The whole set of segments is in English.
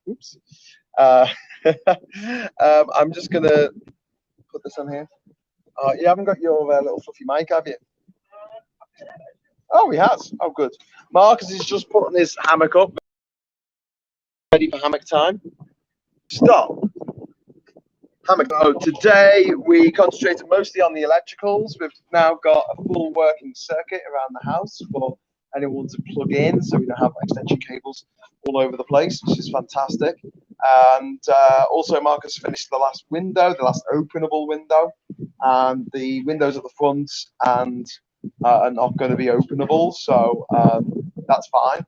Oops. I'm just gonna put this on here. You haven't got your little fluffy mic, have you? Oh, he has. Oh, good. Marcus is just putting his hammock up, ready for hammock time. Stop. Hammock. Oh, today we concentrated mostly on the electricals. We've now got a full working circuit around the house for anyone to plug in, so we don't have extension cables all over the place, which is fantastic. And also, Marcus finished the last window, the last openable window, and the windows at the front and are not going to be openable, so that's fine.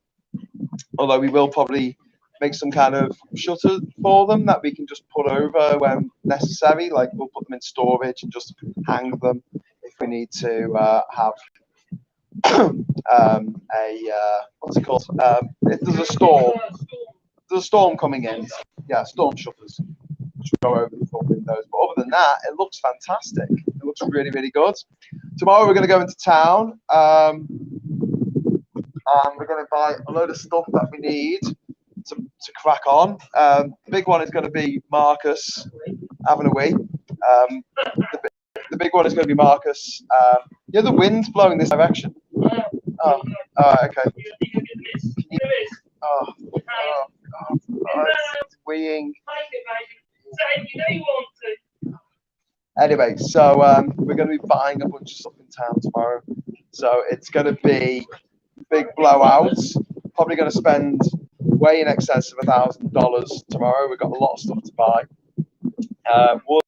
Although we will probably make some kind of shutter for them that we can just put over when necessary. Like we'll put them in storage and just hang them if we need to have what's it called? If there's a storm coming in. Yeah, storm shutters which will go over the front windows. But other than that, it looks fantastic. It looks really, really good. Tomorrow we're going to go into town. And we're going to buy a load of stuff that we need to crack on. The big one is going to be Marcus having a wee. The big one is going to be Marcus. Yeah, the wind's blowing this direction. Oh, okay. It's weeing. Anyway, so we're going to be buying a bunch of stuff in town tomorrow. So it's going to be big blowouts. Probably going to spend way in excess of $1,000 tomorrow. We've got a lot of stuff to buy. Wood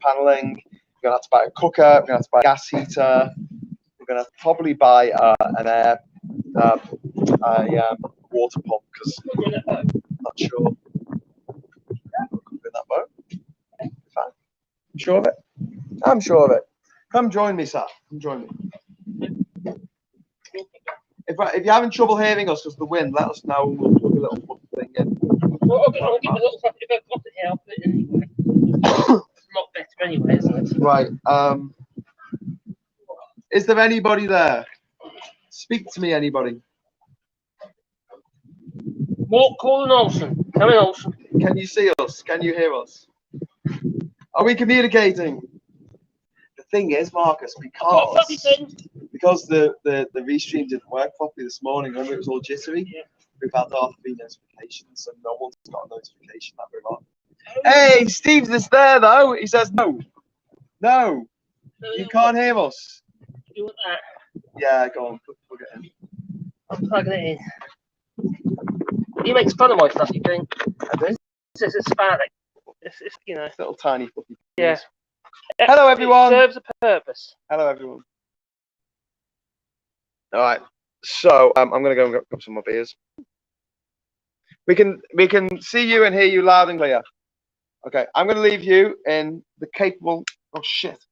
paneling. We're going to have to buy a cooker. We're going to have to buy a gas heater. We're going to probably buy an water pump because I'm not sure. Yeah, we'll in that boat. Fine. Sure of it? I'm sure of it. Come join me, sir. Come join me. If you're having trouble hearing us because of the wind, let us know and we'll plug a little thing in. Well, I'll give a little stuff. If I've got it here, I'll put it in anyway. It's a lot better anyway, isn't it? Right. Is there anybody there? Speak to me, anybody. Walk, call an Olsen. Come in, Olsen. Can you see us? Can you hear us? Are we communicating? The thing is, Marcus, because the restream didn't work properly this morning, remember it was all jittery? Yeah. We've had our 3 notifications and no one's got a notification that we're on. Hey, Steve's just there though. He says no. No. You can't hear us. You want that? Yeah, go on, plug it in. I'm plugging it in. He makes fun of my fluffy thing. I do? He says it's phallic. It's you know. Little tiny fluffy. Yeah. Hello everyone. It serves a purpose. Hello everyone. All right. So I'm gonna go and grab some more beers. We can see you and hear you loud and clear. Okay, I'm gonna leave you in the capable. Oh shit!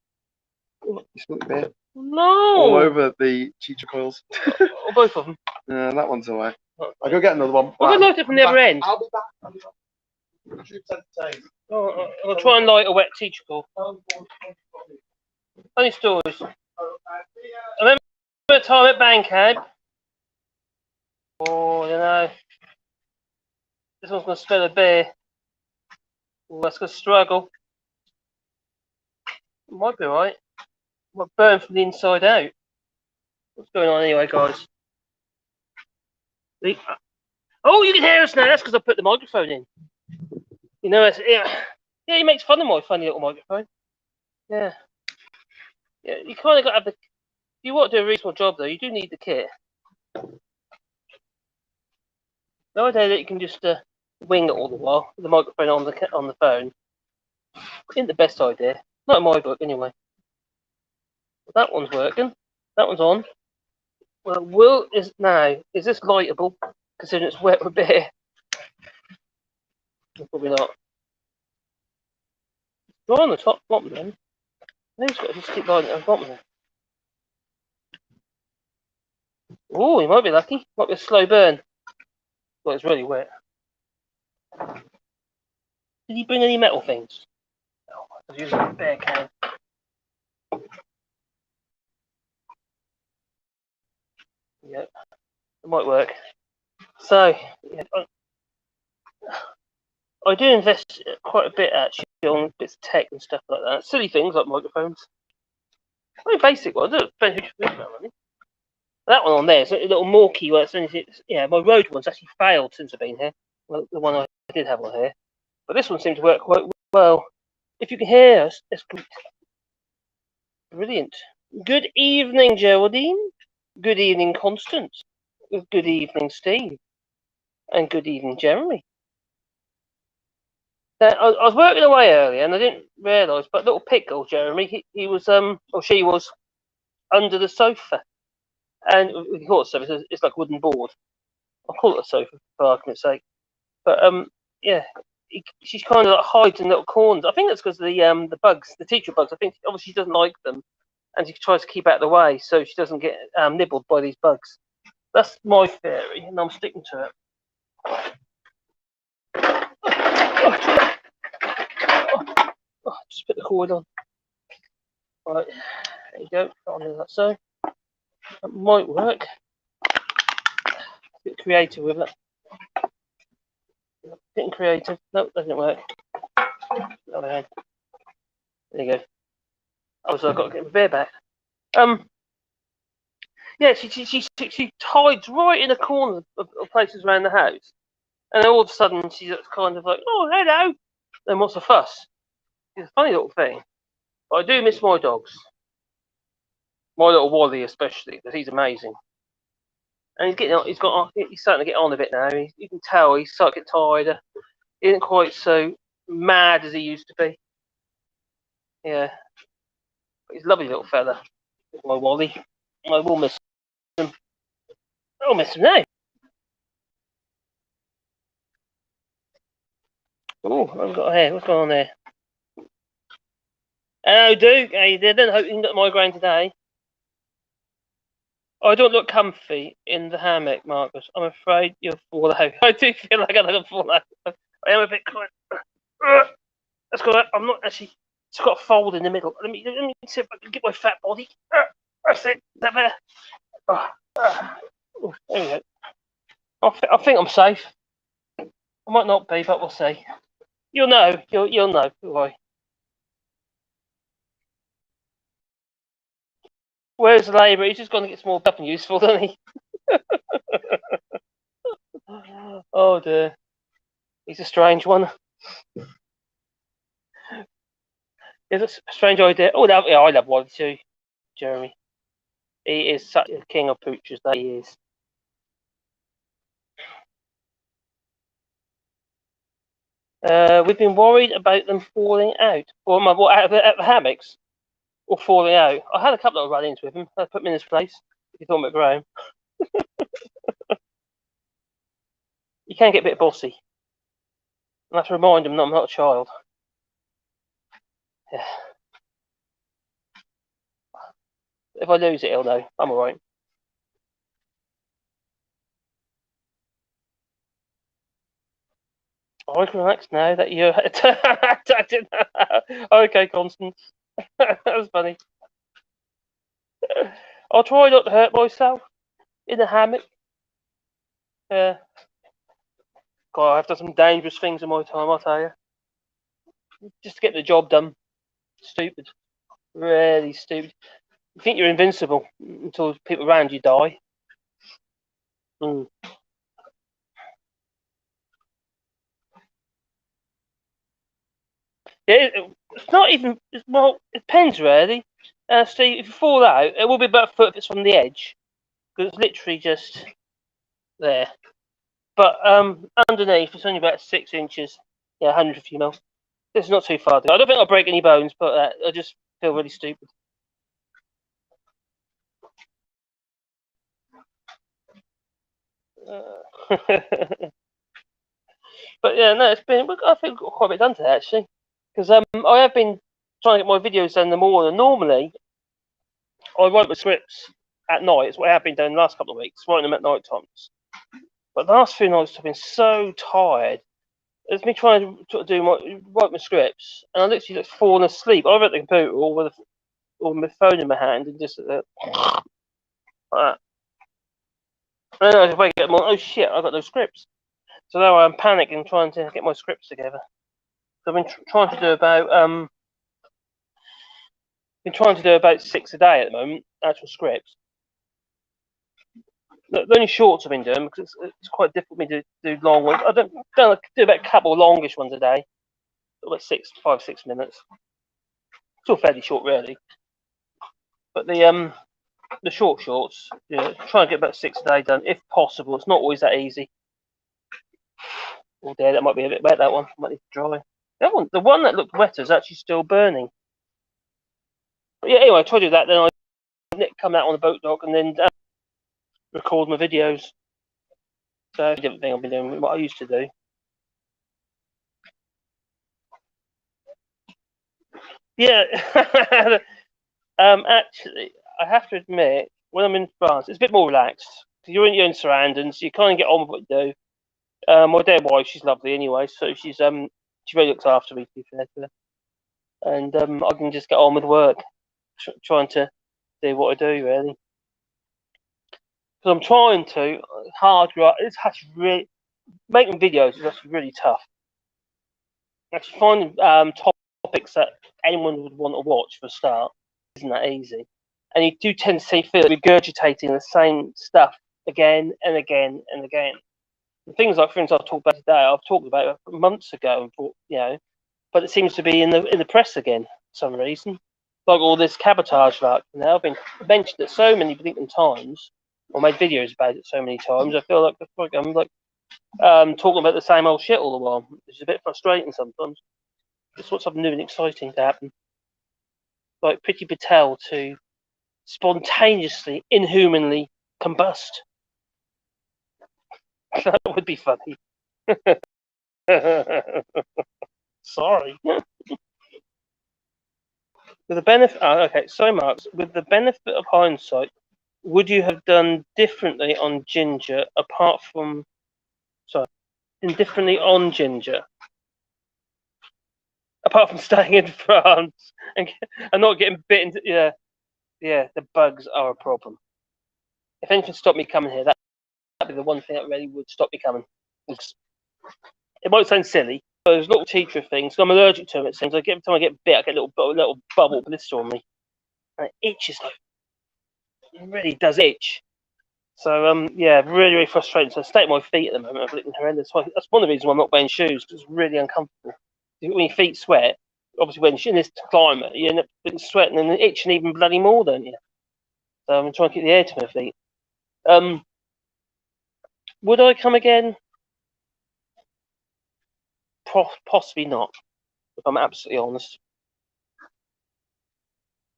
You spilled beer. No. All over the chicha coils. Or both of them. Yeah, that one's away. I'll go get another one. Well, we light it from the other end. I'll be back. I'll be back. I'll try and light a wet teacher call. Funny stories. I remember a time at Bankhead. Oh, you know. This one's going to spill a beer. Oh, that's going to struggle. It might be right. Might burn from the inside out. What's going on anyway, guys? Oh, you can hear us now. That's because I put the microphone in. You know, yeah, he makes fun of my funny little microphone. Yeah. Yeah, you kind of got to have the. If you want to do a reasonable job, though, you do need the kit. No idea that you can just wing it all the while with the microphone on the phone. Isn't the best idea. Not in my book, anyway. But that one's working. That one's on. Well, is this lightable? Considering it's wet with beer. Probably not. Go on the top bottom then. Maybe it's got to just keep lighting at the bottom there. Oh, you might be lucky. Might be a slow burn. Well, it's really wet. Did he bring any metal things? Oh, I was using a bear can. Yep, it might work. So, yeah, I do invest quite a bit actually on bits of tech and stuff like that. Silly things like microphones. Very basic ones. I don't spend a huge amount of money. That one on there is a little Morky where yeah, my Rode one's actually failed since I've been here. Well, the one I did have on here. But this one seemed to work quite well. If you can hear us, that's great. Brilliant. Good evening, Geraldine. Good evening, Constance. Good evening, Steve. And good evening, Jeremy. I was working away earlier and I didn't realise, but little pickle, Jeremy, he was or she was under the sofa. And we call it a sofa, it's like a wooden board. I'll call it a sofa for argument's sake. But yeah, she's kind of like hides in little corners. I think that's because of the bugs, the teacher bugs. I think obviously she doesn't like them, and she tries to keep out of the way so she doesn't get nibbled by these bugs. That's my theory, and I'm sticking to it. Just put the cord on. Right, there you go. On that so. That might work. A bit creative with it. Getting creative. Nope, doesn't work. There you go. Oh, so I've got to get my beer back. Yeah, she hides right in a corner of places around the house, and then all of a sudden she's kind of like, "Oh, hello." Then what's the fuss? It's a funny little thing. But I do miss my dogs. My little Wally especially, because he's amazing. And he's getting on. He's starting to get on a bit now. You can tell he's starting to get tired. He isn't quite so mad as he used to be. Yeah, but he's a lovely little fella. My Wally. I will miss him. I'll miss him now. Oh, I've got hair. What's going on there? Hello, Duke. How you doing? Hope you got migraine today. I don't look comfy in the hammock, Marcus. I'm afraid you'll fall out. I do feel like I'm going to fall out. I am a bit quiet. That's good. I'm not actually. It's got a fold in the middle. Let me see if I can get my fat body. That's it. Is that better? There we go. I think I'm safe. I might not be, but we'll see. You'll know. You'll know. Why? Where's the labour? He's just going to get some more stuff and useful, doesn't he? Oh dear. He's a strange one. It's a strange idea. Oh, yeah, I love Wally too, Jeremy. He is such a king of poochers, that he is. We've been worried about them falling out. Or out of the hammocks? Or falling out. I had a couple of run-ins with him. I put him in his place. If you're talking about Graham. You can get a bit bossy. I have to remind him that I'm not a child. Yeah. If I lose it, he'll know. I'm alright. I can relax now that you're attacked. Okay, Constance. That was funny. I'll try not to hurt myself in the hammock. Yeah. God, I've done some dangerous things in my time, I'll tell you. Just to get the job done. Stupid. Really stupid. You think you're invincible until people around you die. Mm. Yeah, it's not even. Well, it depends really. Steve, if you fall out, it will be about a foot if it's from the edge, because it's literally just there. But underneath, it's only about 6 inches. Yeah, 150 mil. It's not too far. I don't think I'll break any bones, but I just feel really stupid. But yeah, no, it's been. I think we've got quite a bit done today actually, because I have been trying to get my videos done in the morning. Normally, I write my scripts at night. It's what I have been doing the last couple of weeks, writing them at night times. But the last few nights I've been so tired. It's me trying to write my scripts, and I literally just fallen asleep over at the computer or with my phone in my hand and just like that. And then I wake up and oh shit, I've got no scripts. So now I'm panicking, trying to get my scripts together. So I've been trying to do about 6 a day at the moment, actual scripts. The only shorts I've been doing because it's quite difficult for me to do long ones. I don't do about a couple of longish ones a day, about 5, 6 minutes. Still fairly short, really. But the short shorts, try and get about 6 a day done if possible. It's not always that easy. Oh dear, that might be a bit wet. That one might need to dry. The one that looked wetter is actually still burning. But yeah, anyway, I tried to do that. Then I come out on the boat dock and then record my videos. So a different thing I've been doing, what I used to do. Yeah, actually, I have to admit, when I'm in France, it's a bit more relaxed. You're in your own surroundings. You kind of get on with what you do. My dear wife, she's lovely anyway, so she really looks after me, to be fair to her. And I can just get on with work, trying to do what I do, really. Because I'm trying to hard. It's actually really making videos is actually really tough. Actually, finding topics that anyone would want to watch for a start isn't that easy. And you do tend to feel regurgitating the same stuff again and again and again. The things like, for instance, I've talked about today, I've talked about it months ago, but it seems to be in the press again for some reason. Like all this cabotage luck. I've been mentioned it so many different times, or made videos about it so many times. I feel like I'm talking about the same old shit all the while. It's a bit frustrating sometimes. Just want something new and exciting to happen. Like Priti Patel to spontaneously, inhumanly combust. That would be funny. Sorry. With the benefit, okay, so Marks, with the benefit of hindsight, would you have done differently on Jinja apart from, differently on Jinja, apart from staying in France and not getting bitten? Yeah, the bugs are a problem. If anything stopped me coming here, that'd be the one thing that really would stop me coming. It might sound silly, but there's little teacher things. I'm allergic to them. It seems like every time I get bit, I get a little bubble blister on me, and it itches. It really does itch. So yeah, really, really frustrating. So I state my feet at the moment. I'm looking horrendous. That's one of the reasons why I'm not wearing shoes, because it's really uncomfortable. When your feet sweat, obviously when you're in this climate, you end up sweating and itching even bloody more, don't you? So I'm trying to keep the air to my feet. Would I come again? Possibly not, if I'm absolutely honest.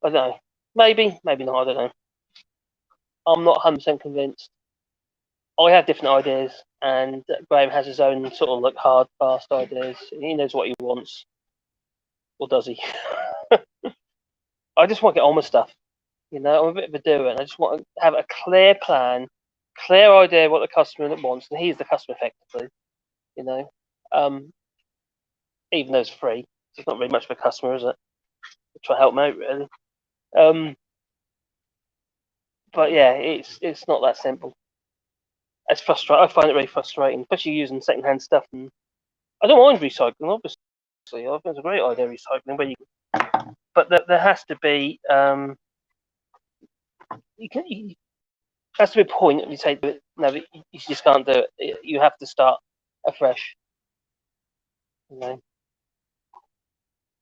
I don't know. Maybe not. I don't know. I'm not 100% convinced. I have different ideas, and Graham has his own sort of like hard, fast ideas. He knows what he wants, or does he? I just want to get on with stuff. I'm a bit of a doer, and I just want to have a clear plan, clear idea what the customer wants, and he's the customer effectively. Even though it's free, it's not really much of a customer, is it? I try to help him out, really. But yeah, it's not that simple. It's frustrating. I find it really frustrating, especially using secondhand stuff. And I don't mind recycling, obviously. I think it's a great idea, recycling. But there has to be has to be a point that you say, no, you just can't do it. You have to start afresh.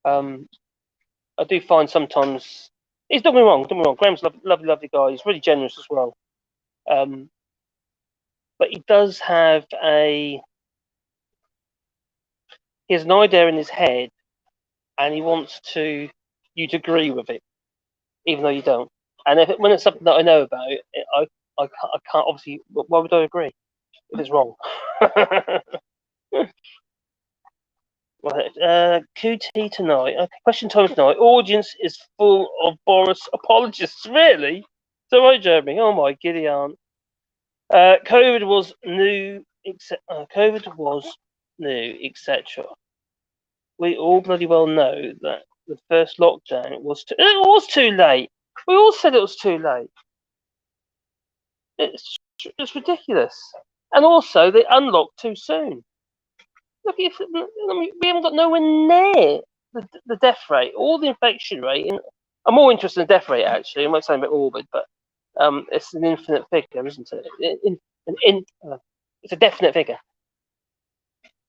I do find sometimes he's don't get me wrong. Graham's a lovely guy. He's really generous as well. But he does have he has an idea in his head, and he wants you to agree with it, even though you don't. And when it's something that I know about, I can't obviously. Why would I agree if it's wrong? Right, QT tonight. Okay, question time tonight. Audience is full of Boris apologists. Really? So right, Jeremy. Oh my giddy aunt. COVID was new, etc. We all bloody well know that the first lockdown was it was too late. We all said it was too late. It's ridiculous. And also, they unlocked too soon. Look, we haven't got nowhere near the death rate or the infection rate. I'm more interested in the death rate, actually. I might sound a bit morbid, but it's an infinite figure, isn't it? It's a definite figure.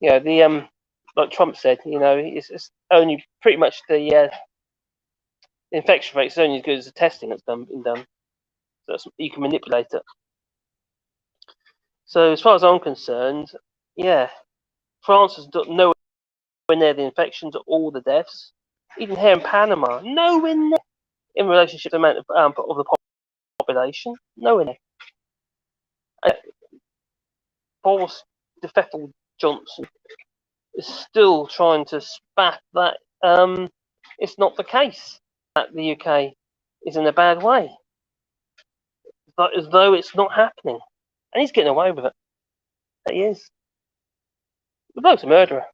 The like Trump said, it's only pretty much the infection rate is only as good as the testing that's been done. So you can manipulate it. So as far as I'm concerned, yeah, France has done nowhere near the infections or the deaths. Even here in Panama, nowhere near in relationship to the amount of the population. Nowhere near. Boris DeFettel Johnson is still trying to spat that it's not the case that the UK is in a bad way, but as though it's not happening, and he's getting away with it. He is. The bloke's a murderer.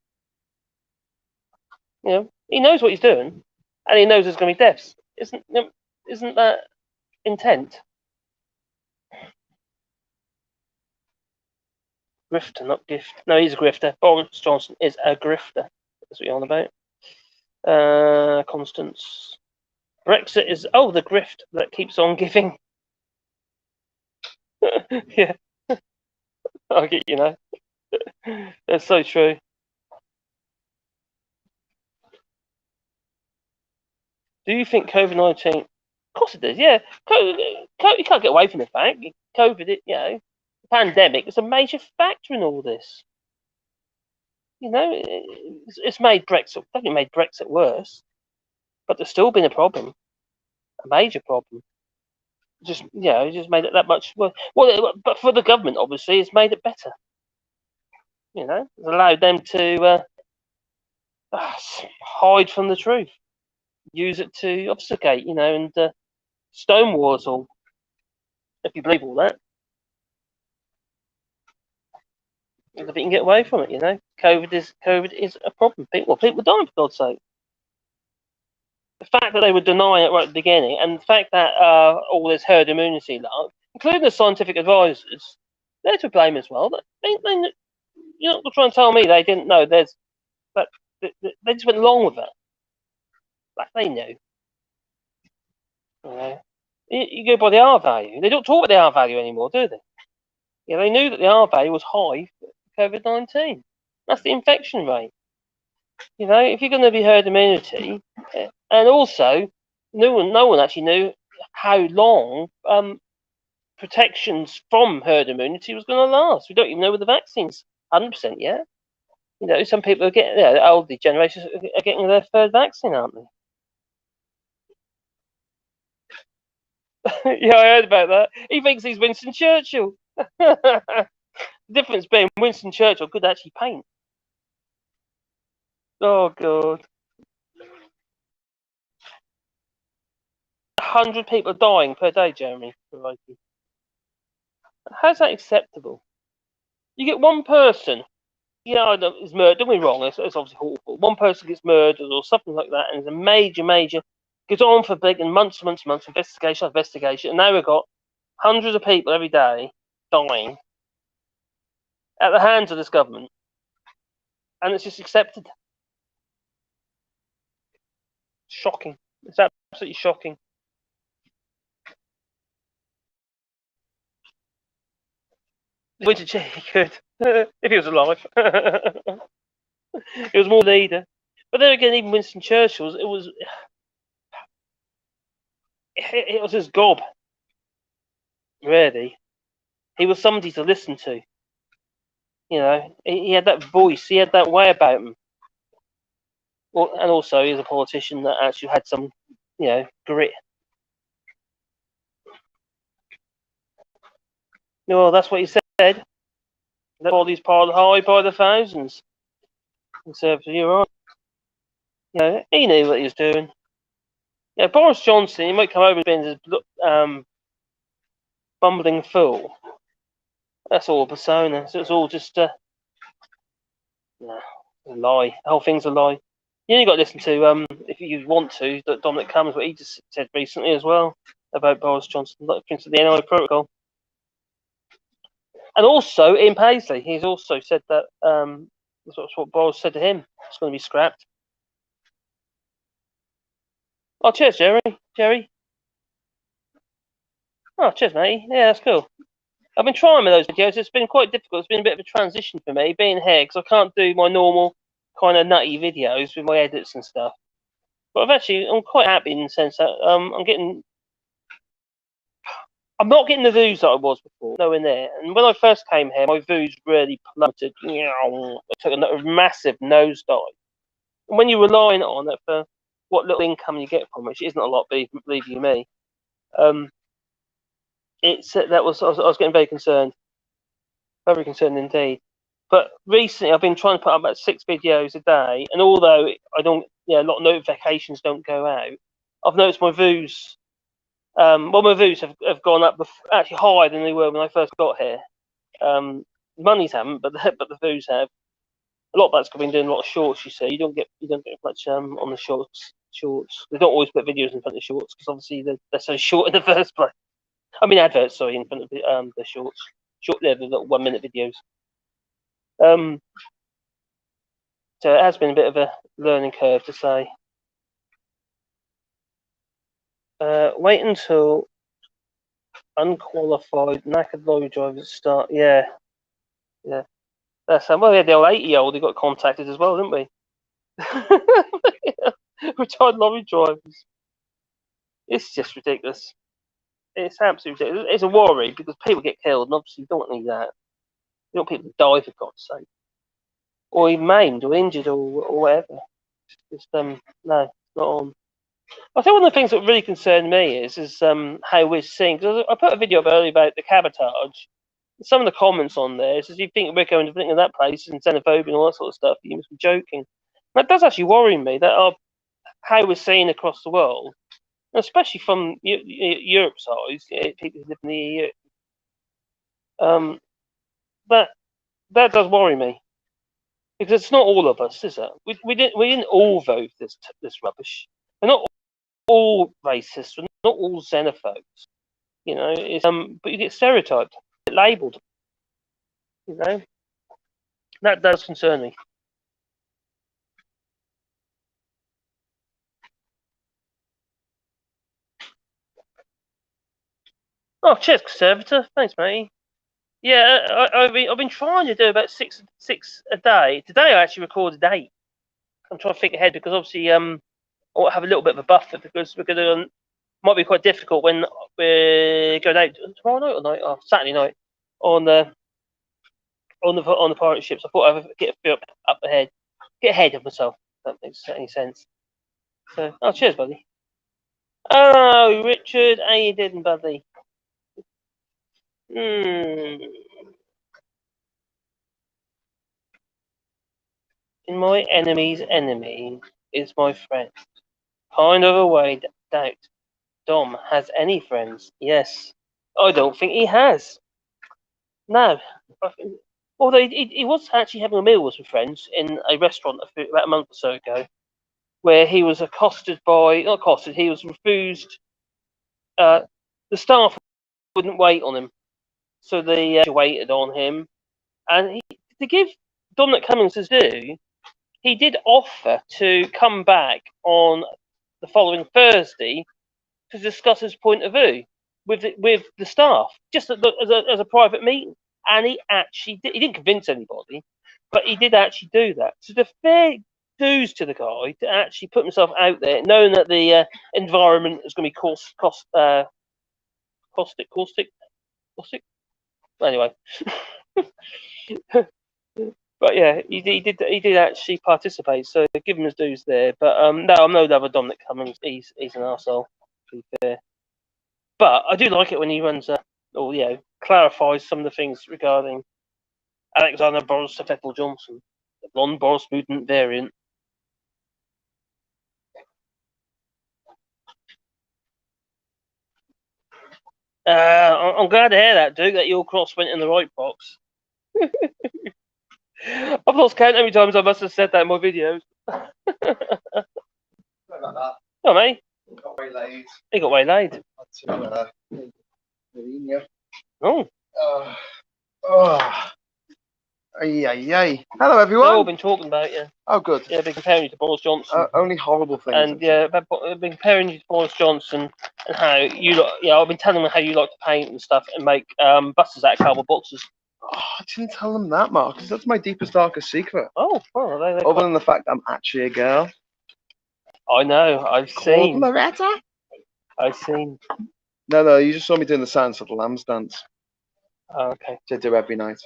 He knows what he's doing, and he knows there's going to be deaths. Isn't that intent? Grifter, not gift. No, he's a grifter. Boris Johnson is a grifter. That's what you're on about. Constance. Brexit is the grift that keeps on giving. Yeah, I get That's so true. Do you think COVID-19? Of course it does. Yeah, you can't get away from the fact COVID. The pandemic is a major factor in all this. It's made Brexit. Definitely made Brexit worse, but there's still been a problem, a major problem. Just made it that much worse. Well, but for the government, obviously, it's made it better. It's allowed them to hide from the truth, use it to obfuscate, and stonewall us all. If you believe all that, if you can get away from it, COVID is a problem. People dying, for God's sake. The fact that they were denying it right at the beginning, and the fact that all this herd immunity, including the scientific advisors, they're to blame as well. You're not trying to tell me they didn't know. They just went along with it. Like they knew. You go by the R value. They don't talk about the R value anymore, do they? Yeah, they knew that the R value was high for COVID-19. That's the infection rate. If you're going to be herd immunity, and also no one actually knew how long protections from herd immunity was going to last. We don't even know with the vaccines 100% yet. Some people are getting, the older generations are getting their third vaccine, aren't they? Yeah, I heard about that. He thinks he's Winston Churchill. The difference being Winston Churchill could actually paint. Oh, God. 100 people dying per day, Jeremy. How's that acceptable? You get one person, is murdered. Don't get me wrong, it's obviously awful. One person gets murdered or something like that, and it's a major, goes on for months, investigation, and now we've got hundreds of people every day dying at the hands of this government, and it's just accepted. Shocking. It's absolutely shocking. Winston Churchill could, if he was alive. He was more leader. But then again, even Winston Churchill, it was his gob. Really, he was somebody to listen to. He had that voice. He had that way about him. Well, and also he was a politician that actually had some, grit. No, that's what he said. All these piled high by the thousands. Conservative, you're right. He knew what he was doing. Boris Johnson, he might come over and be this bumbling fool. That's all a persona. So it's all just a lie. The whole thing's a lie. You only got to listen to, if you want to, Dominic Cummings, what he just said recently as well about Boris Johnson, like, for instance, the NI protocol. And also in Paisley, he's also said that that's what Boris said to him. It's going to be scrapped. Oh, cheers, Jerry. Jerry. Oh, cheers, mate. Yeah, that's cool. I've been trying with those videos. It's been quite difficult. It's been a bit of a transition for me being here because I can't do my normal kind of nutty videos with my edits and stuff. But I'm quite happy in the sense that I'm not getting the views that I was before, nowhere near. And when I first came here, my views really plummeted. It took a massive nosedive. And when you're relying on it for what little income you get from it, which isn't a lot, believe you me, I was getting very concerned indeed. But recently, I've been trying to put up about 6 videos a day, and although I don't, a lot of notifications don't go out, I've noticed my views. My views have gone up actually higher than they were when I first got here. Monies haven't, but the views have. A lot of that's been doing a lot of shorts. You see, you don't get much on the shorts. They don't always put videos in front of shorts because obviously they're so short in the first place. I mean adverts, sorry, in front of the shorts. The little 1 minute videos. So it has been a bit of a learning curve to say. Wait until unqualified knackered lorry drivers start. Yeah. That's well, we had the old 80-year-old who got contacted as well, didn't we? Retired lorry drivers. It's just ridiculous. It's absolutely ridiculous. It's a worry because people get killed, and obviously you don't want that. You don't want people to die for God's sake, or even maimed or injured or whatever. Just no, not on. I think one of the things that really concerned me is how we're seeing. Because I put a video up earlier about the cabotage. Some of the comments on there says you think we're going to that place and xenophobia and all that sort of stuff. You must be joking. That does actually worry me. That how we're seen across the world, especially from Europe size, people who live in the EU. That does worry me because it's not all of us, is it? We didn't all vote this rubbish. We're not all racist. We're not all xenophobes. It's but you get stereotyped, labelled. That does concern me. Oh, cheers, conservator. Thanks, mate. Yeah, I've been trying to do about six a day. Today I actually recorded 8. I'm trying to think ahead because obviously I want to have a little bit of a buffer because we're going to might be quite difficult when we're going out tomorrow night or Saturday night on the pirate ships. I thought I'd get a bit up ahead, get ahead of myself. If that makes any sense. So, cheers, buddy. Oh, Richard, how you doing, buddy? In my enemy's enemy is my friend. Kind of a way doubt. Dom has any friends? Yes. I don't think he has. No. Although he was actually having a meal with some friends in a restaurant about a month or so ago, where he was accosted not accosted, he was refused. The staff wouldn't wait on him, so they waited on him. And to give Dominic Cummings his due, he did offer to come back on the following Thursday to discuss his point of view with the staff, just as a private meeting. And he actually did. He didn't convince anybody, but he did actually do that. So the fair dues to the guy to actually put himself out there, knowing that the environment is going to be caustic. Anyway, but yeah, he did actually participate. So give him his dues there. But no, I'm no lover Dominic Cummings. He's an arsehole, to be fair. But I do like it when he runs clarifies some of the things regarding Alexander Boris Ethel Johnson, the blonde Boris mutant variant. I'm glad to hear that, Duke, that your cross went in the right box. I've lost count how many times I must have said that in my videos. Sorry about that. Oh, mate. He got waylaid. He got waylaid. Had to, Oh. Oh. Ay. Hello, They've all everyone. been talking about you. Oh, good. Yeah, they've been comparing you to Boris Johnson. Only horrible things. And yeah, they've been comparing you to Boris Johnson and how you like. Yeah, I've been telling them how you like to paint and stuff and make buses out of cardboard boxes. Oh, I didn't tell them that, Marcus. That's my deepest, darkest secret. Oh, well, they Other than the fact I'm actually a girl. I know. I've Called seen. Loretta. I've seen. No, you just saw me doing the Silence of the Lambs dance. Oh, okay. Which I do every night.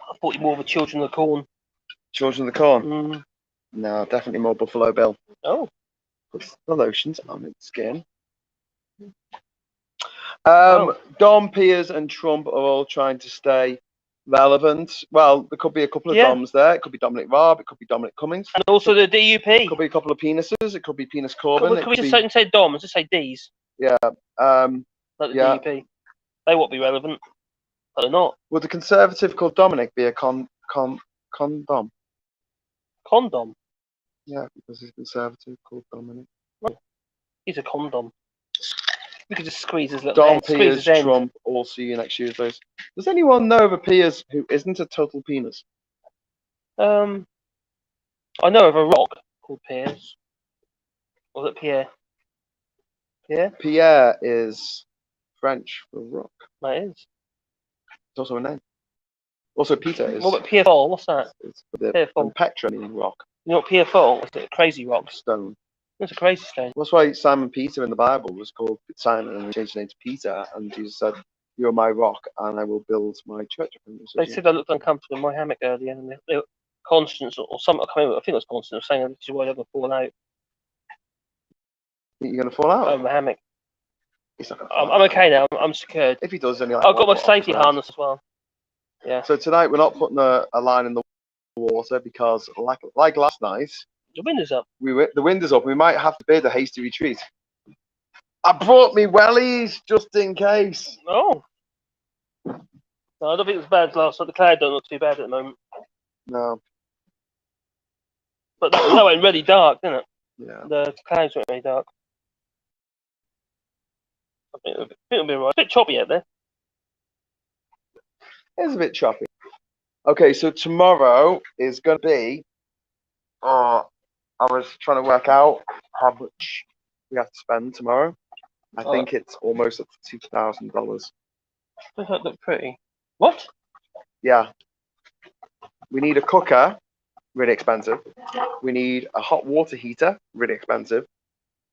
I thought you were more of a Children of the Corn. Children of the Corn? Mm. No, definitely more Buffalo Bill. Oh. Puts the lotions on its skin. Oh. Dom, Piers, and Trump are all trying to stay relevant. Well, there could be a couple of Doms there. It could be Dominic Raab. It could be Dominic Cummings. And also the DUP. It could be a couple of penises. It could be Penis Corbyn. Could we just say Dom? Just say D's. Yeah. Like the DUP. They won't be relevant. But they're not. Would the Conservative called Dominic be a condom? Condom? Yeah, because he's Conservative called Dominic. He's a condom. We could just squeeze his little Dom, head. Piers, Trump, all see you next Tuesdays. Does anyone know of a Piers who isn't a total penis? I know of a rock called Piers. Was it Pierre? Pierre? Pierre is French for rock. That is. It's also a name. Also, Peter is. What about Pierre Fall? What's that? Pierre Fall. And Petra meaning rock. You know what Pierre Fall is? It a crazy rock. Stone. It's a crazy stone. That's why Simon Peter in the Bible was called Simon and he changed his name to Peter. And Jesus said, "You are my rock, and I will build my church." They said I looked uncomfortable in my hammock earlier, and they were Constance or something. I can't remember. I think it was Constance saying this is why they're going to fall out. Think you're going to fall out? Oh, my hammock. He's not going to I'm okay now. I'm secured. If he does, then like, I've got my safety harness as well. Yeah. So tonight we're not putting a line in the water because, like last night, the wind is up. The wind is up. We might have to bid a hasty retreat. I brought me wellies just in case. Oh. No, I don't think it was bad last night. The cloud don't look too bad at the moment. No. But that went really dark, didn't it? Yeah. The clouds went really dark. I think it'll be right. It's a bit choppy out there. It's a bit choppy. Okay, so tomorrow is going to be. I was trying to work out how much we have to spend tomorrow. I think it's almost up to $2,000. Does that look pretty? What? Yeah. We need a cooker, really expensive. We need a hot water heater, really expensive.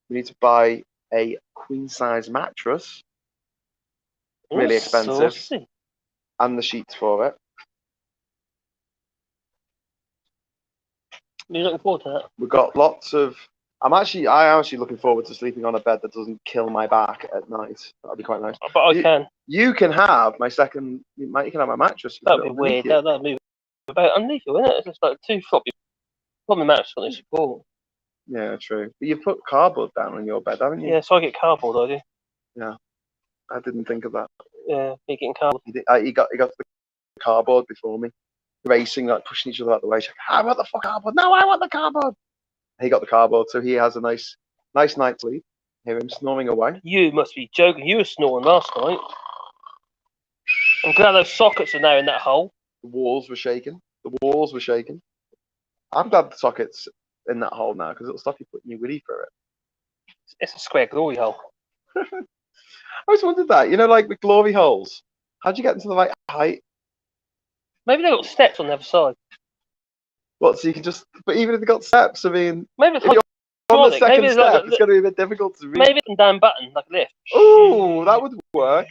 We need to buy a queen size mattress, really expensive, saucy. And the sheets for it. Are you looking forward to that? We've got lots of. I am actually looking forward to sleeping on a bed that doesn't kill my back at night. That'd be quite nice. But I can. You can have my second. You can have my mattress. That'd be weird. That'd be about underneath you, isn't it? It's just like too floppy. Probably mattress on the support. Yeah, true. But you've put cardboard down on your bed, haven't you? Yeah, so I get cardboard, I do. Yeah, I didn't think of that. Yeah, you're getting cardboard. He got the cardboard before me, racing, like pushing each other out the way. She's like, I want the fuck cardboard. No, I want the cardboard. He got the cardboard, so he has a nice night's sleep. Hear him snoring away. You must be joking. You were snoring last night. I'm glad those sockets are now in that hole. The walls were shaking. I'm glad the socket's in that hole now because it'll stop you putting your willy through it. It's a square glory hole. I always wondered that. You know, like with glory holes, how'd you get into the right height? Maybe they've got steps on the other side. What, so you can just... But even if they've got steps, I mean... Maybe it's on the second maybe step, it's going to be a bit difficult to reach. Maybe it's a down button, like a lift. Ooh, that would work.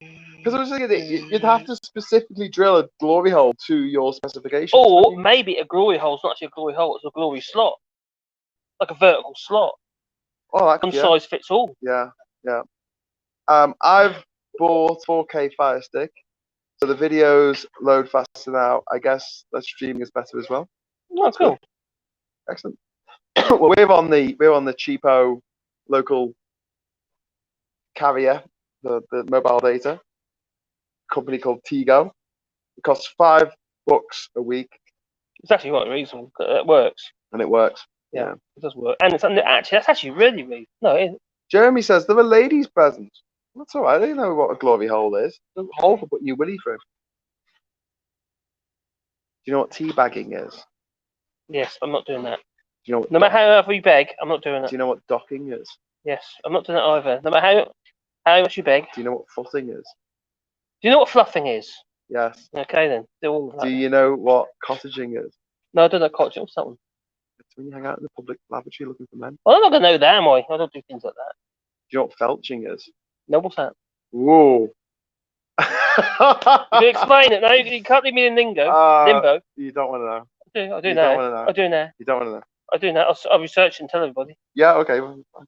Because I was thinking you'd have to specifically drill a glory hole to your specifications. Or maybe a glory hole is not actually a glory hole, it's a glory slot. Like a vertical slot. Oh, One size fits all. Yeah. I've bought 4K Fire Stick. So the videos load faster now. I guess that streaming is better as well. Oh, cool. Good. Excellent. Well, we're on the cheapo local carrier, the mobile data company called Tigo. It costs $5 a week. It's actually quite reasonable. It works. And it works. Yeah, it does work. And it's actually that's actually really. No, it isn't. Jeremy says there are ladies present. That's all right. I don't know what a glory hole is. It's a hole for putting your willy through. Do you know what teabagging is? Yes, I'm not doing that. Do you know what No matter how much you beg, I'm not doing Do it. you know what docking is? Yes, I'm not doing it either. No matter how much you beg. Do you know what footing is? Do you know what fluffing is? Yes. Okay then, do all of that. Do you know what cottaging is? No, I don't know coaching. What's that one? It's when you hang out in the public lavatory looking for men. Well, I'm not gonna know that, am I? I don't do things like that. Do you know what felching is? No, what's that? Whoa. You explain it. No, you can't leave me in limbo. You don't want to know. I do You now. don't want to know. I do now. You don't want to know. I do now. I'll research and tell everybody. Yeah, okay. Well, if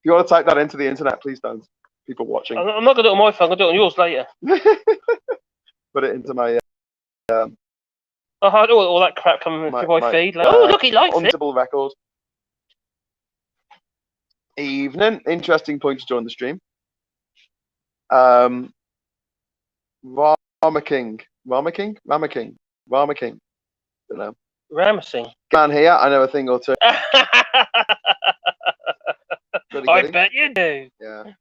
you want to type that into the internet, please don't. People watching. I'm not gonna do it on my phone. I'll do it on yours later. Put it into my I heard all that crap coming through my feed. Like, oh, look, he likes it. untable record. Evening. Interesting point to join the stream. Rama King. Don't know. Ramsing. Man here, I know a thing or two. I bet you do. Yeah.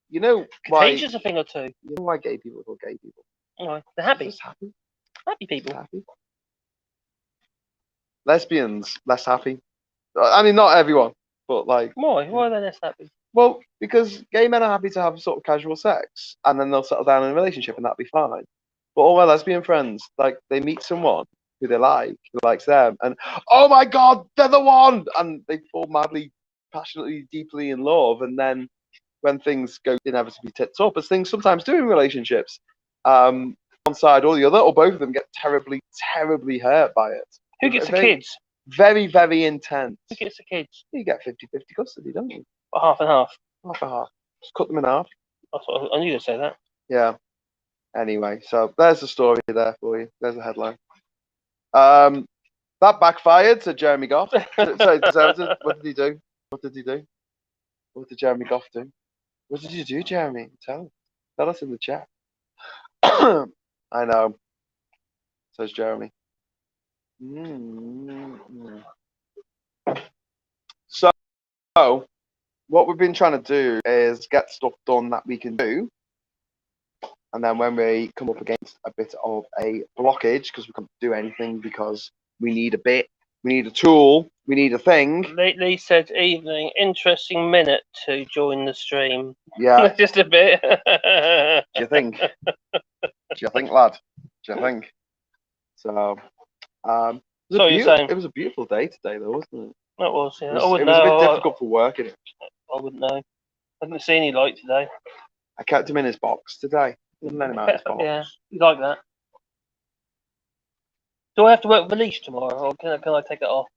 You know why? Teach us a thing or two. You know why gay people are called gay people? Why? They're happy. Just happy. Happy people. Happy. Lesbians less happy. I mean, not everyone, but like. Why? Why are they less happy? Well, because gay men are happy to have sort of casual sex, and then they'll settle down in a relationship, and that'll be fine. But all my lesbian friends, like, they meet someone who they like, who likes them, and oh my god, they're the one, and they fall madly, passionately, deeply in love, and then when things go inevitably tits up, as things sometimes do in relationships, one side or the other, or both of them get terribly, terribly hurt by it. Who gets the kids? Very, very intense. Who gets the kids? You get 50-50 custody, don't you? Or half and half. Half and half. Just cut them in half. I knew you'd say that. Yeah. Anyway, so there's the story there for you. There's the headline. That backfired, said Jeremy Goff. What did he do? What did Jeremy Goff do? What did you do, Jeremy? Tell us in the chat. I know, says Jeremy. So, what we've been trying to do is get stuff done that we can do. And then when we come up against a bit of a blockage, because we can't do anything because we need a bit, we need a tool, we need a thing. Lee said, evening, interesting minute to join the stream. Yeah. Just a bit. Do you think? Lad? Do you think? So, it was a beautiful day today, though, wasn't it? It was, yeah. It was a bit difficult for work, innit? I wouldn't know. I didn't see any light today. I kept him in his box today. Didn't let him out of his box. Yeah, you like that. Do I have to work with a leash tomorrow, or can I take it off?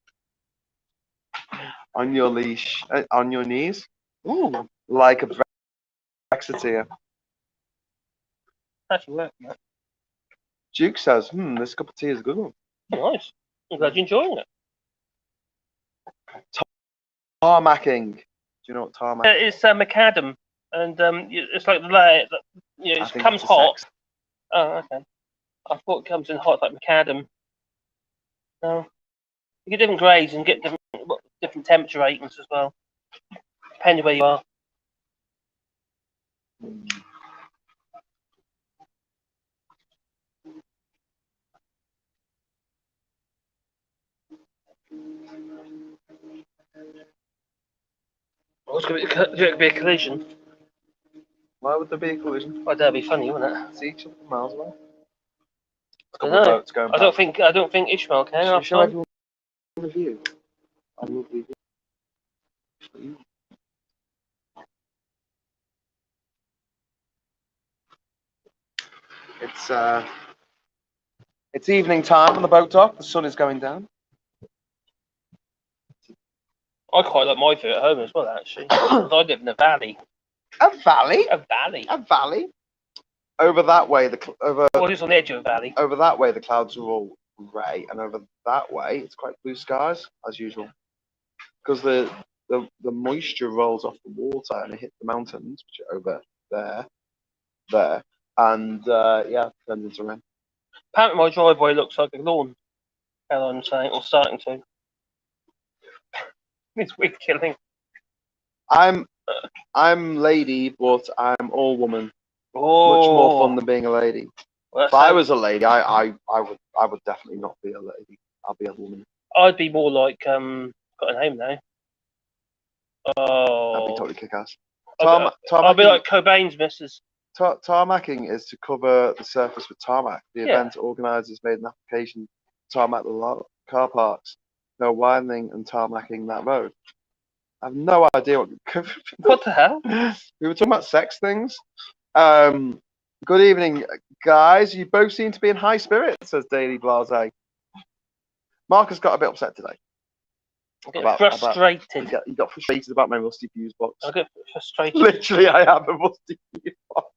On your leash, on your knees? Ooh, like a Brexiteer. Actually working, that. Duke says, this cup of tea is a good one. Nice. I'm glad you're enjoying it. Tarmacking. Do you know what tarmacking is? It's macadam, and it's like the layer. It comes hot. Oh, okay. I thought it comes in hot like macadam. No, you get different grades and get different temperature ratings as well, depending where you are. Oh, it's going to be a collision. Why would there be a collision? Oh, that'd be funny, wouldn't it? See each other miles away. I don't think Ishmael can. Show everyone the view. I love the view. It's evening time on the boat dock. The sun is going down. I quite like my view at home as well, actually. Because I live in a valley. A valley? A valley. A valley? Over that way, Well, it's on the edge of a valley. Over that way, the clouds are all grey, and over that way, it's quite blue skies as usual. Because the moisture rolls off the water and it hits the mountains, which are over there, and turns into rain. Apparently, my driveway looks like a lawn. I'm saying, or starting to. It's weed killing. I'm I'm lady, but I'm all woman. Oh, Much more fun than being a lady. Well, If I was a lady, I would definitely not be a lady. I'll be a woman. I'd be more like got a name now. That'd be Oh, totally kick-ass. I'll be like Cobain's missus. Tarmacking is to cover the surface with tarmac. The Yeah. event organisers made an application to tarmac the car parks. No widening and tarmacking that road. I have no idea what. What the hell? We were talking about sex things. Good evening, guys. You both seem to be in high spirits, says Daily Blase. Marcus got a bit upset today. I get frustrated. He got frustrated about my rusty fuse box. I get frustrated. Literally, I have a rusty fuse box.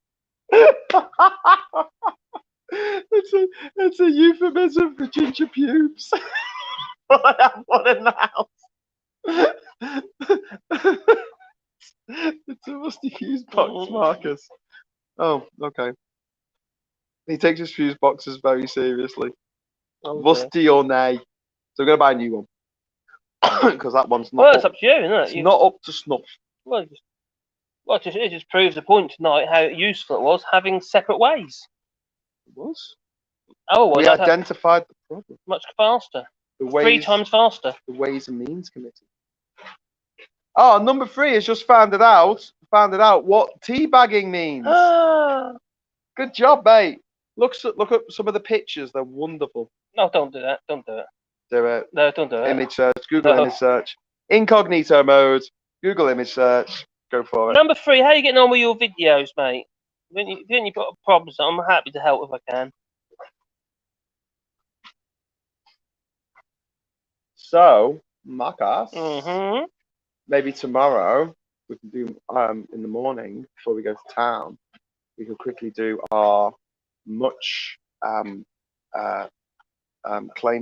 It's a euphemism for ginger pubes. I have one in the house. It's a rusty fuse box, Marcus. Oh, okay. He takes his fuse boxes very seriously. Oh, Rusty or nay. So we're going to buy a new one. Because that one's not. Well, it's up to you, isn't it? It's not up to snuff. Well, it just proves the point tonight how useful it was having separate ways. It was. Oh, we identified the problem. Much faster. The ways, 3 times faster. The Ways and Means Committee. Oh, number 3 has just found it out what teabagging means. Good job, mate. Look up some of the pictures. They're wonderful. No, don't do that. Don't do it. Do it. No, don't do it. Image search. Google image search. Incognito mode. Google image search. Go for it. Number 3, how are you getting on with your videos, mate? When you've got problems, I'm happy to help if I can. So, Marcus, Mm-hmm. maybe tomorrow we can do in the morning before we go to town. We can quickly do our much claim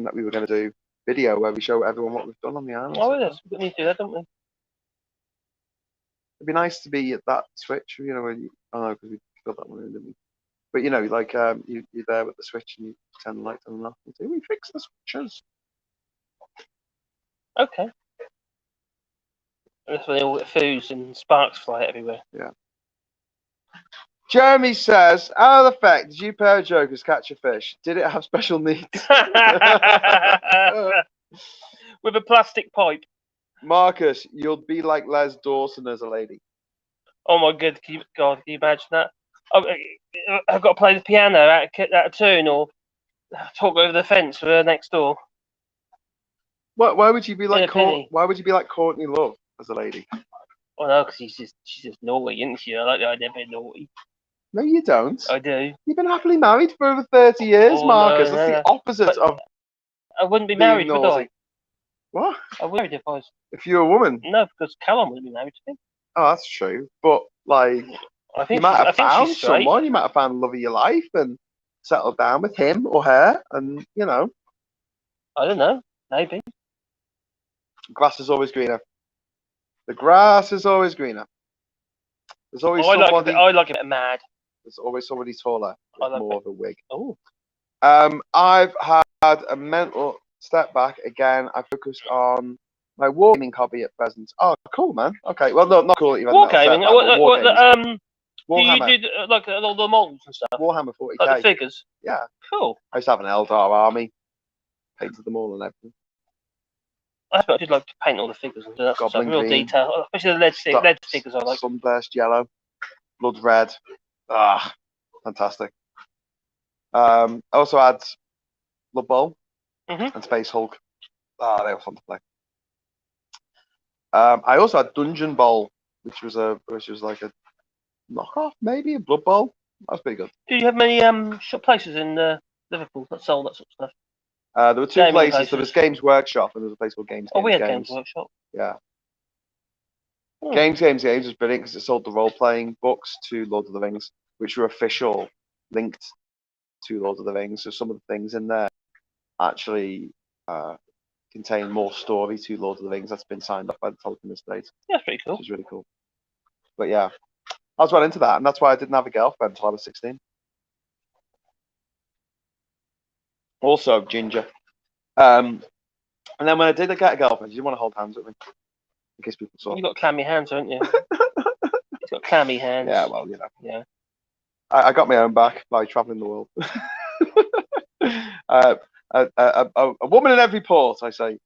that we were going to do video where we show everyone what we've done on the island. Oh, yes, we need to do that, don't we? It'd be nice to be at that switch, you know, when you, I know because we got that one in, didn't we? But you know, like you're there with the switch and you turn the lights on and off and say, "We fixed the switches." Okay. That's when all the foos and sparks fly everywhere. Yeah. Jeremy says, out of the fact, did you pair of jokers catch a fish? Did it have special needs? With a plastic pipe. Marcus, you'll be like Les Dawson as a lady. Oh my God, can you imagine that? I've got to play the piano out of tune or talk over the fence with her next door. Why would you be like why would you be like Courtney Love as a lady? Well, no, because she's just naughty, isn't she? I like the idea of being naughty. No, you don't. I do. You've been happily married for over 30 years, Marcus. No, That's the opposite of. I wouldn't be married, would I? What? I would married if I was. If you're a woman? No, because Callum wouldn't be married to me. Oh, that's true. But like, you might have found someone. You might have found the love of your life and settled down with him or her, and you know. I don't know. Maybe. Grass is always greener. The grass is always greener. There's always somebody. I like a bit mad. There's always somebody taller with more of a wig. Oh. I've had a mental step back again. I focused on my wargaming hobby at present. Oh, cool, man. Okay, well, no, not cool that you've had wargaming. Warhammer. You do like all the models and stuff. Warhammer 40k. Like the figures. Yeah. Cool. I used to have an Eldar army. Painted them all and everything. I did like to paint all the figures and do that stuff, real detail, especially the lead figures I like. Sunburst yellow, blood red. Ah, fantastic. I also had Blood Bowl and Space Hulk. Ah, they were fun to play. I also had Dungeon Bowl, which was like a knockoff, maybe a Blood Bowl. That was pretty good. Do you have many shop places in Liverpool that sold that sort of stuff? There were two places. There was Games Workshop and there was a place called Games. Oh, we had Games Workshop. Yeah. Games was brilliant because it sold the role-playing books to Lord of the Rings, which were official, linked to Lord of the Rings. So some of the things in there actually contain more story to Lord of the Rings that's been signed off by the Tolkien estate. Yeah, that's pretty cool. Which is really cool. But yeah, I was well into that, and that's why I didn't have a girlfriend until I was 16. Also, Jinja. And then when I did get a girlfriend, she didn't want to hold hands with me. In case people saw. You got clammy hands, haven't you? He's got clammy hands. Yeah, well, you know. Yeah. I got my own back by traveling the world. A woman in every port, I say.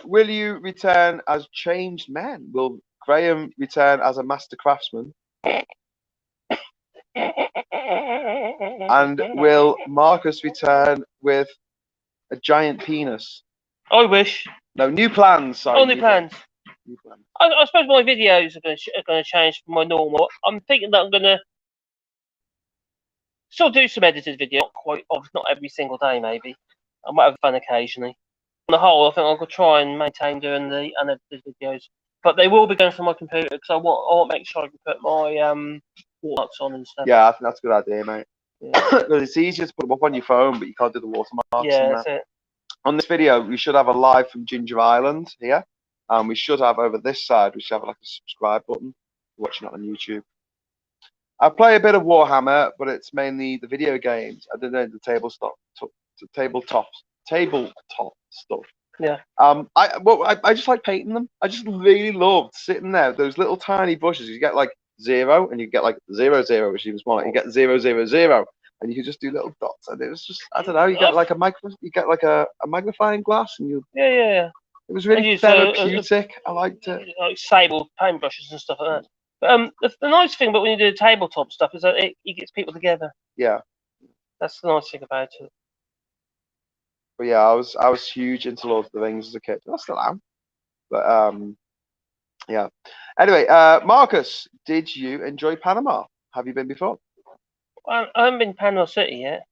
Will you return as changed men? Will Graham return as a master craftsman? And will Marcus return with a giant penis? I wish. No, new plans. Sorry, Only plans. New plans. I suppose my videos are going to change from my normal. I'm thinking that I'm going to still do some edited video, not every single day, maybe. I might have fun occasionally. On the whole, I think I'll try and maintain doing the unedited videos, but they will be going from my computer because I want to make sure I can put my watermarks on and stuff. Yeah, I think that's a good idea, mate. Yeah. Because it's easier to put them up on your phone, but you can't do the watermarks. Yeah, that's it. On this video, we should have a live from Jinja Island here. We should have over this side, we should have like a subscribe button. Watching it on YouTube. I play a bit of Warhammer, but it's mainly the video games. I don't know the tabletop stuff. Yeah. I just like painting them. I just really loved sitting there. Those little tiny bushes. You get like 0, and you get like 0, 0, which is even smaller. You get 0, 0, 0, and you can just do little dots. And it was just, I don't know. You get like a magnifying glass, and you. Yeah. It was really therapeutic. I liked it. Like sable paintbrushes and stuff like that. But the nice thing about when you do tabletop stuff is that it gets people together. Yeah. That's the nice thing about it. But yeah, I was huge into Lord of the Rings as a kid. I still am. But yeah. Anyway, Marcus, did you enjoy Panama? Have you been before? I haven't been to Panama City yet.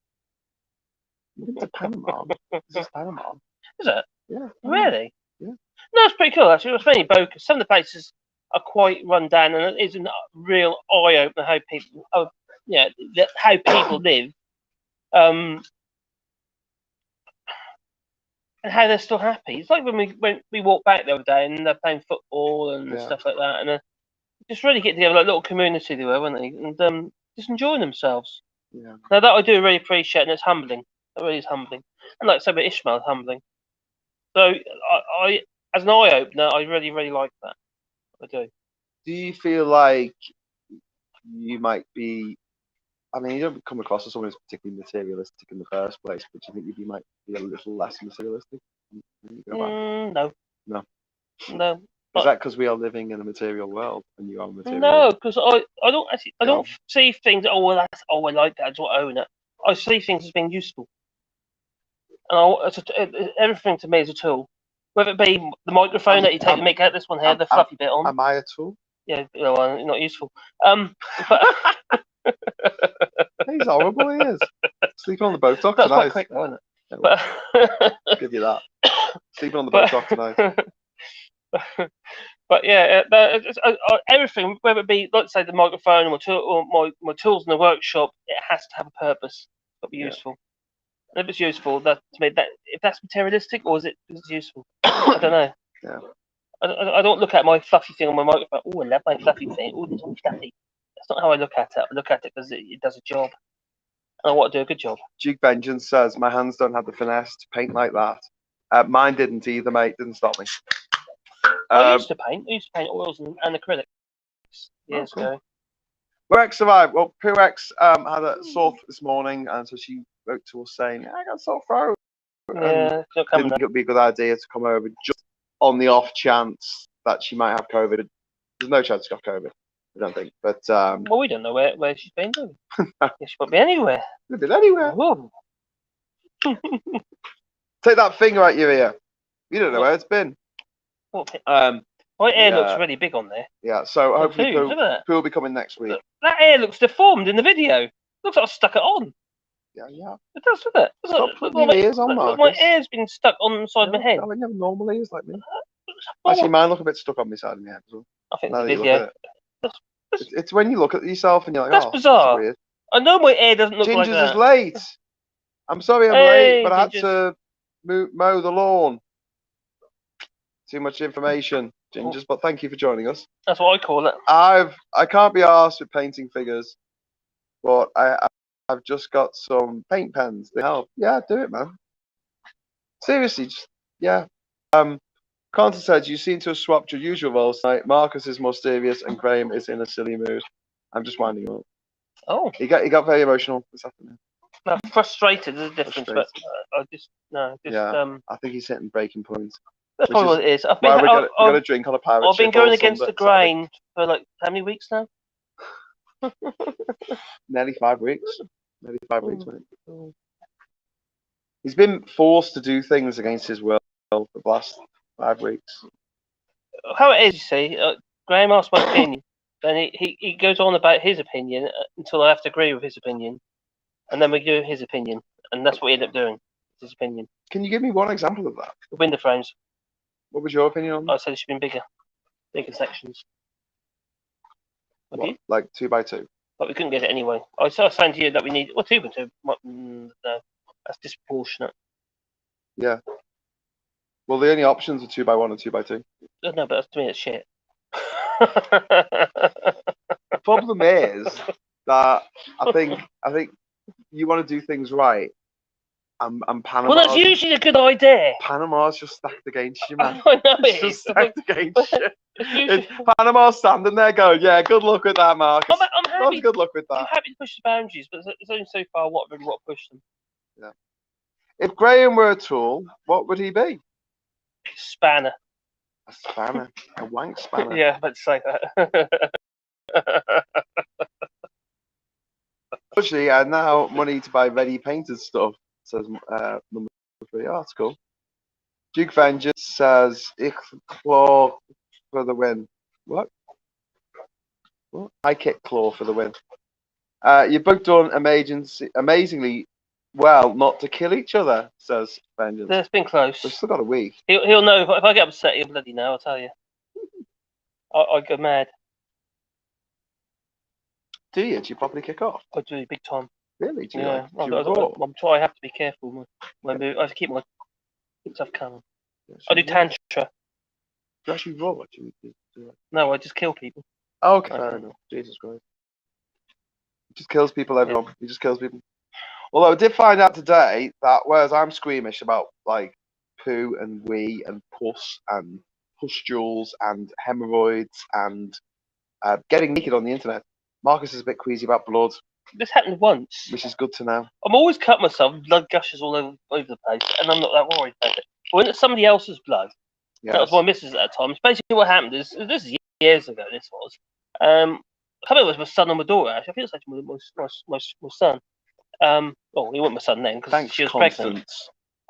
You've been to Panama? This is Panama. Is it? Yeah. Really? Yeah. No, it's pretty cool actually. It was mainly Boca. Some of the places are quite run down, and it is a real eye opener how people live, and how they're still happy. It's like when we walked back the other day and they're playing football and stuff like that, and just really get together like a little community they were, weren't they? And just enjoying themselves. Yeah. Now that I do really appreciate, and it's humbling. It really is humbling. And like I said, with Ishmael, it's humbling. So I as an eye opener, I really, really like that. I do. Do you feel like you might be? I mean, you don't come across as someone who's particularly materialistic in the first place, but do you think you might be a little less materialistic? No. Is that because we are living in a material world and you are a material? No, because I don't see things. Oh well, I like that. So I own it. I see things as being useful, and everything to me is a tool. Whether it be the microphone that you take to make out this one here, the fluffy bit on. Am I a tool? Yeah, not useful. But he's horrible. He is. Sleeping on the boat dock tonight. That's quite quick, though, isn't it? I'll give you that. Sleeping on the boat dock tonight. But yeah, everything, whether it be, let's say, the microphone or my tools in the workshop, it has to have a purpose. It's got to be useful. And if it's useful, that to me, if that's materialistic or is it useful? I don't know. Yeah. I don't look at my fluffy thing on my microphone. Oh, I love my fluffy thing. Oh, it's all fluffy. That's not how I look at it. I look at it because it does a job. And I want to do a good job. Duke Vengeance says, my hands don't have the finesse to paint like that. Mine didn't either, mate. Didn't stop me. I used to paint. I used to paint oils and acrylics years ago. Rex survived. Well, Purex had a sore this morning, and so she wrote to us saying, I got a sore throat. Yeah, didn't think it would be a good idea to come over just on the off chance that she might have COVID. There's no chance she's got COVID, I don't think. But well, we don't know where she's been. Do we? She could be anywhere. Could have been anywhere. Whoa. Take that finger out your ear. You don't know where it's been. My ear looks really big on there. Yeah, so hopefully Pooh will be coming next week. That ear looks deformed in the video. Looks like I stuck it on. Yeah. It does, doesn't it? Stop putting your ears on, Marcus. My ear's been stuck on the side of my head. I mean, you have normal ears like me. Actually, mine look a bit stuck on my side of my head as well. I think it's video. It's when you look at yourself and you're like, that's bizarre. That's weird. I know my ear doesn't look like that. Ginger's is late. I'm sorry I'm late, but I had to mow the lawn. Too much information, Gingers, but thank you for joining us. That's what I call it. I can't be arsed with painting figures, but I've just got some paint pens. They help. Yeah, do it, man. Seriously, just Carter said, you seem to have swapped your usual roles tonight. Marcus is more serious and Graham is in a silly mood. I'm just winding him up. Oh, He got very emotional this afternoon. no, frustrated is a difference, but Yeah, I think he's hitting breaking points. That's probably what it is. Why we're gonna drink on a pirate I've been ship going all against Sunday, the grain for like how many weeks now? Nearly 5 weeks. Nearly 5 weeks, mate. Mm. He's been forced to do things against his will for the last 5 weeks. How it is, you see, Graham asks my opinion, then he goes on about his opinion until I have to agree with his opinion, and then we do his opinion, and that's what we end up doing. His opinion. Can you give me one example of that? The window frames. What was your opinion on I that? said it should be bigger sections. What, like 2x2? But we couldn't get it anyway. I was saying to you that we need 2x2. No, that's disproportionate. Yeah. Well, the only options are 2x1 and 2x2. No, but to me, it's shit. The problem is that I think you want to do things right, and Panama. Well, that's usually a good idea. Panama's just stacked against you, man. I know It's it just is. stacked against you. Panama's standing there going, yeah, good luck with that, Marcus. I'm happy. Good luck with that. I'm happy to push the boundaries, but it's only so far what I really want to push them. Yeah. If Graham were a tool, what would he be? Spanner. A spanner. A wank spanner. Yeah, let's say that. Actually, I now money to buy ready painted stuff, says number 3 article. Duke Vengeance says, Ich claw for the win. What? I kick claw for the win. You've both done amazingly well not to kill each other, says Vengeance. It's been close. We've still got a week. He'll know. If I get upset, he'll bloody know, I'll tell you. I go mad. Do you? Do you probably kick off? I do, big time. Really? Do you? Yeah. Like, do you I'm trying. I have to be careful. I have to keep myself calm. I do tantra. Do you actually roll? No, I just kill people. Oh, okay, fair enough. Jesus Christ. He just kills people, everyone. Yeah. He just kills people. Although I did find out today that whereas I'm squeamish about like poo and wee and pus and pustules and hemorrhoids and getting naked on the internet, Marcus is a bit queasy about blood. This happened once. Which is good to know. I'm always cut myself, blood gushes all over the place, and I'm not that worried about it. But when it's somebody else's blood, that was my missus at that time. It's basically what happened is, this is years ago, this was. I can't remember if it was my son or my daughter, actually. I think it was actually my son. Well, he wasn't my son then, because she was pregnant.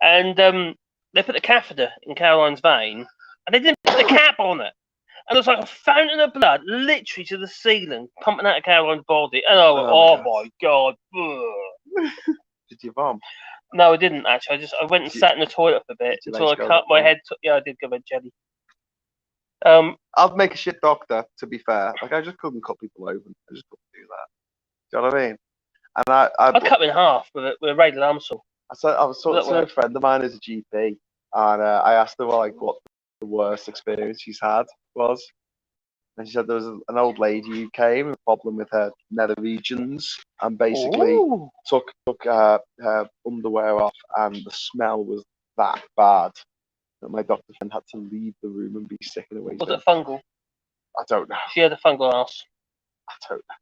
And they put the catheter in Caroline's vein, and they didn't put the cap on it. And there was like a fountain of blood, literally to the ceiling, pumping out of Caroline's body. And I went, oh my God. Did you vom? No, I didn't actually. I went and sat in the toilet for a bit until I cut my head. Yeah, I did go red jelly. I'd make a shit doctor, to be fair. Like, I just couldn't cut people open. I just couldn't do that. Do you know what I mean? And I'd cut them in half with a radial arm saw. I was talking to a friend of mine who's a GP, and I asked her like what the worst experience she's had was. And she said there was an old lady who came with a problem with her nether regions and basically took her underwear off, and the smell was that bad that my doctor friend had to leave the room and be sick in a way. Was it fungal? I don't know. She had a fungal ass. I don't know.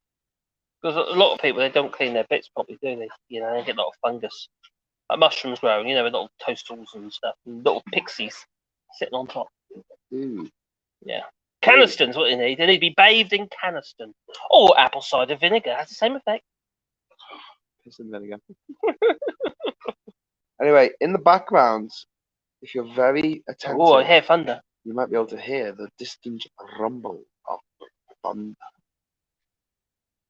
Because a lot of people, they don't clean their bits properly, do they? You know, they get a lot of fungus. Like mushrooms growing, you know, with little toadstools and stuff, and little pixies sitting on top. Ooh. Yeah. Caniston's what they need. They need to be bathed in Caniston. Or apple cider vinegar. Has the same effect. Piss and vinegar. Anyway, in the background, if you're very attentive, I hear thunder. You might be able to hear the distant rumble of thunder.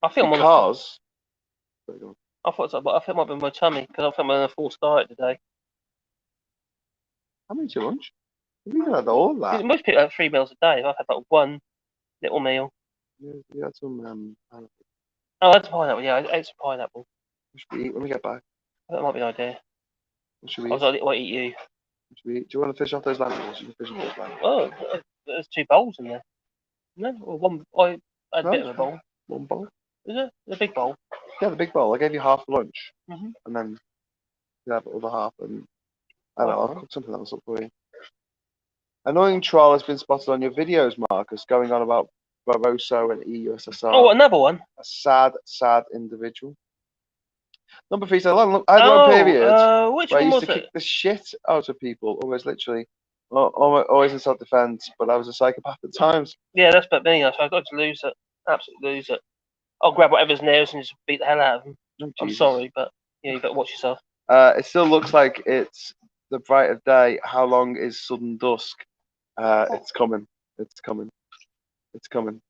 I feel because I thought it might be my tummy because I felt I'm on a full diet today. How many's your lunch? You had all of that. Most people have 3 meals a day. I've had like one little meal. Yeah, you had some pineapple. Oh, I had some pineapple. Yeah, I ate some pineapple. What should we eat when we get back? That might be an idea. What should we eat? I eat you. What should we eat? Do you want to fish off those lentils? You can fish off those lentils. Oh, there's 2 bowls in there. No, or one. I had a bit of a bowl. One bowl? Is it? The big bowl? Yeah, the big bowl. I gave you half for lunch. Mm-hmm. And then you have the other half. And I don't know, I'll cook something else up for you. Annoying troll has been spotted on your videos, Marcus, going on about Barroso and EUSSR. Oh, another one. A sad, sad individual. Number 3 said, I had a long period which where I one used was to kick it? the shit out of people, always literally, always in self-defense, but I was a psychopath at times. Yeah, that's about me. So I got to lose it. Absolutely lose it. I'll grab whatever's nearest and just beat the hell out of them. Oh, I'm Jesus. sorry, but yeah, you better watch yourself. It still looks like it's the bright of day. How long is sudden dusk? It's coming. It's coming. It's coming.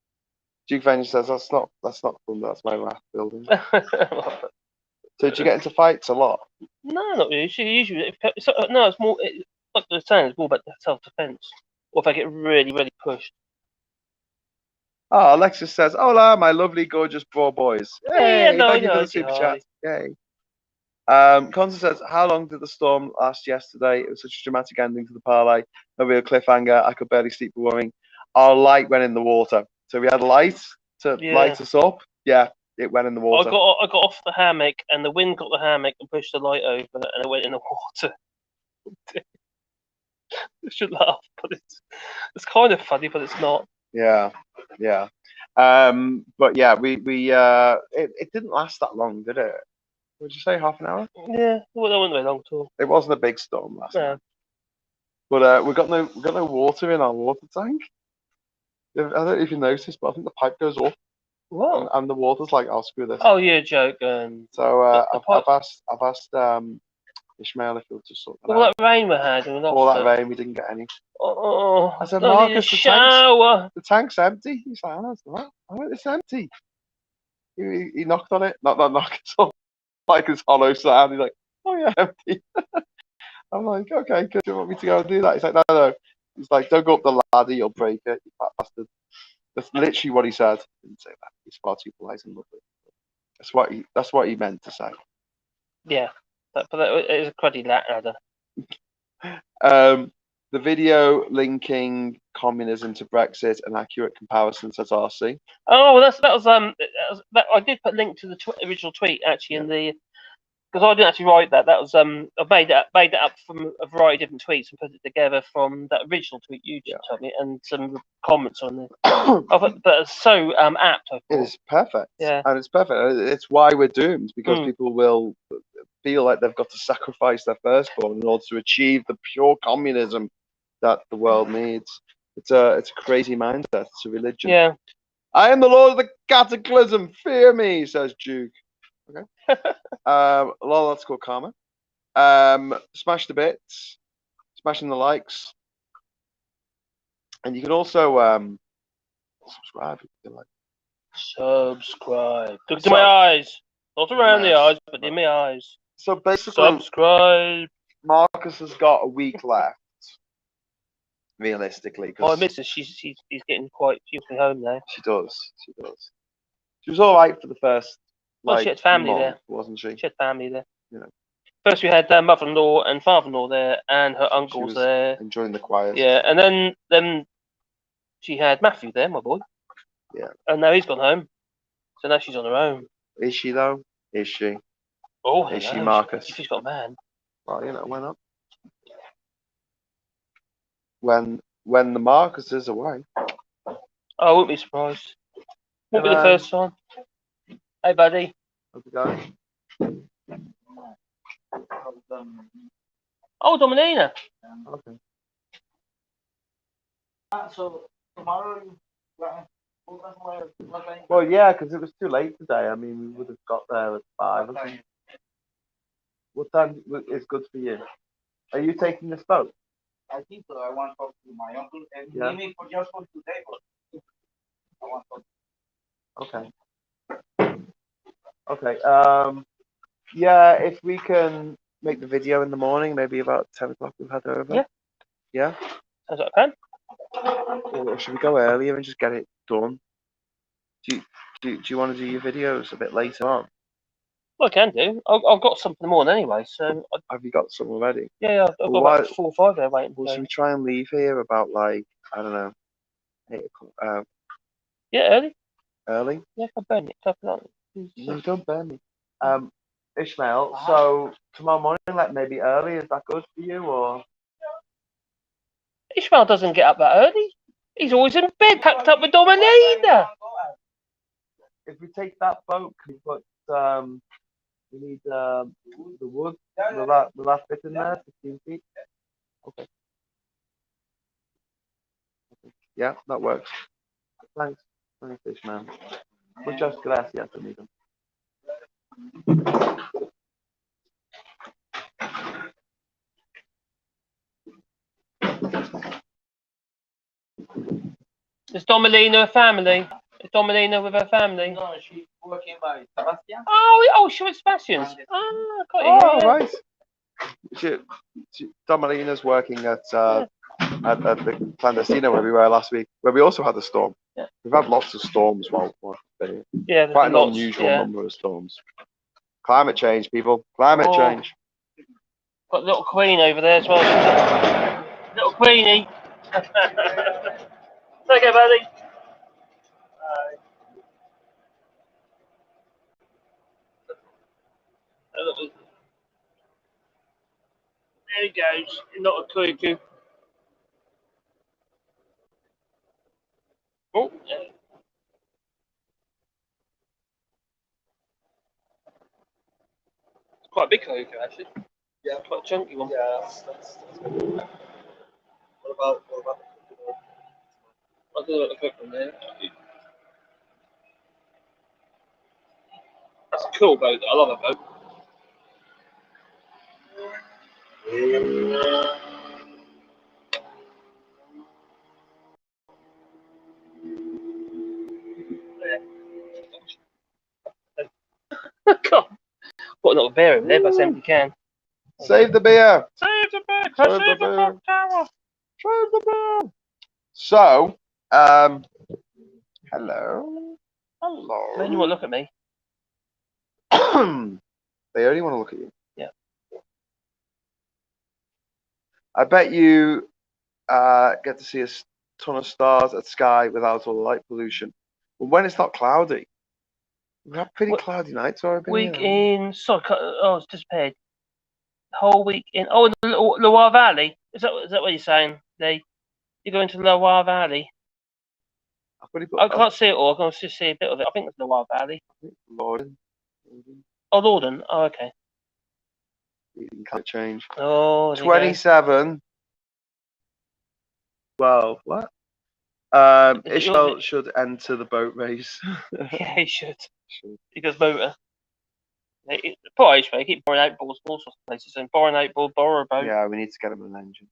Duke Vengeance says that's not thunder. That's my wrath building. So did you get into fights a lot? No, not really. Usually, no, it's more. Like they're saying, it's more about self-defense. Or if I get really, really pushed. Oh, Alexis says, "Hola, my lovely, gorgeous broad boys." Hey, no, thank you for no, the super hi. chat. Yay. Constance says, "How long did the storm last yesterday? It was such a dramatic ending to the parlay. No real cliffhanger. I could barely sleep for worrying. Our light went in the water, so we had light to light us up. Yeah, it went in the water. I got off the hammock, and the wind got the hammock and pushed the light over, and it went in the water. I should laugh, but it's kind of funny, but it's not. Yeah, yeah. But yeah, it didn't last that long, did it? Would you say half an hour? Yeah, well, that wasn't very long at all. It wasn't a big storm last night. No. But we got no water in our water tank. I don't know if you noticed, but I think the pipe goes up. What? And the water's like, I'll screw this. Oh, you're joking. So I've asked Ishmael if he'll just sort that all out. that rain we had, and we lost All that it. rain, we didn't get any. Oh, I said, I need a Marcus, shower. the tank's empty. He's like, oh, it's not. I went, it's empty. He knocked on it. Not knock, it's all like his hollow sound. He's like, oh yeah, empty. I'm like, okay, good. Do you want me to go and do that? He's like, no. He's like, don't go up the ladder, you'll break it, you fat bastard. That's literally what he said. He didn't say that. He's far too polite and lovely. That's what he meant to say. Yeah, but it is a cruddy ladder. The video linking communism to Brexit, an accurate comparison, says RC. Oh, that was I did put a link to the original tweet actually in the, because I didn't actually write that. That was I made it up from a variety of different tweets and put it together from that original tweet you just told me and some comments on it. But it's so apt. I thought. It is perfect. Yeah, and it's perfect. It's why we're doomed, because people will feel like they've got to sacrifice their firstborn in order to achieve the pure communism that the world needs. It's a crazy mindset. It's a religion. Yeah. I am the Lord of the Cataclysm. Fear me, says Duke. Okay. Lol, that's called karma. Smash the bits, smashing the likes, and you can also subscribe if you like. Subscribe. Look to my eyes, not around the eyes, but in my eyes. So basically, subscribe. Marcus has got a week left, realistically. My missus, she's getting quite usefully home now. She does. She was all right for the first. She had family month, there, wasn't she? She had family there. You know. First, we had mother-in-law and father-in-law there, and her uncles there. Enjoying the quiet. Yeah, and then she had Matthew there, my boy. Yeah. And now he's gone home, so now she's on her own. Is she though? Is she? Oh, is she, Marcus? She's got a man. Well, you know, why not? When the Marcus is away. I wouldn't be surprised. Won't be the first time. Hey, buddy. How's it going? Oh, Dominina. Okay. So tomorrow. Well, yeah, because it was too late today. I mean, we would have got there at 5. Okay. What time is good for you? Are you taking this boat? I think so. I want to talk to my uncle and maybe for just for today, but I want to talk. Okay. Okay. Yeah, if we can make the video in the morning, maybe about 10 o'clock, we've had over. Yeah. Yeah. Sounds like a plan. Or should we go earlier and just get it done? Do you want to do your videos a bit later on? Well, I can do. I've got some in the morning anyway, so. Have you got some already? Yeah, I've got about 4 or 5 there waiting. Well, should we try and leave here about, like, I don't know, 8 o'clock? Yeah, early. Early? Yeah, I'll burn it. No, don't burn me. Ishmael, so tomorrow morning, like maybe early, is that good for you, or? Ishmael doesn't get up that early. He's always in bed, packed up with Domelina. If we take that boat, can we put we need the wood, the last bit in there, 15 feet. Okay. Yeah, that works. Thanks. Thanks, Ishmael. Muchas gracias, amigo. Is Domelina a family? Is Domelina with her family? No, she's working by Sebastian. Oh, she was Sebastian's. Ah, got it. Oh, Yeah. right. Domelina's working at the Clandestino where we were last week, where we also had a storm. Yeah. We've had lots of storms while there. Yeah, Quite an lots, unusual yeah. number of storms. Climate change, people. Climate change. Got little Queen over there as well. Little Queenie. Okay, buddy. There he goes. Not a cuckoo. Oh, yeah. It's quite a big cuckoo, actually. Yeah. Quite a chunky one. Yeah, that's good. What about I don't know what the cook one there. That's a cool boat. I love a boat. God, put another bear in there, but same you can. Save the beer? Save the bear! Save the bear! Save the beer! So, hello. They only want to look at me. They only want to look at you. Yeah. I bet you get to see a ton of stars at sky without all the light pollution. But when it's not cloudy, we have pretty cloudy nights already. Week in, sorry, it's disappeared. Whole week in, in the Loire Valley. Is that what you're saying? You're going to Loire Valley. I can't see it all. I can just see a bit of it. I think it's Loire Valley. Lorden. Oh, Lorden. Oh, okay. Climate change. Oh, 27. 12. What? Ishmael should enter the boat race. Yeah, he should. He does motor. Poor Ishmael, keep borrowing out balls, all sorts of places. And borrowing out ball, borrow a boat. Yeah, we need to get him an engine.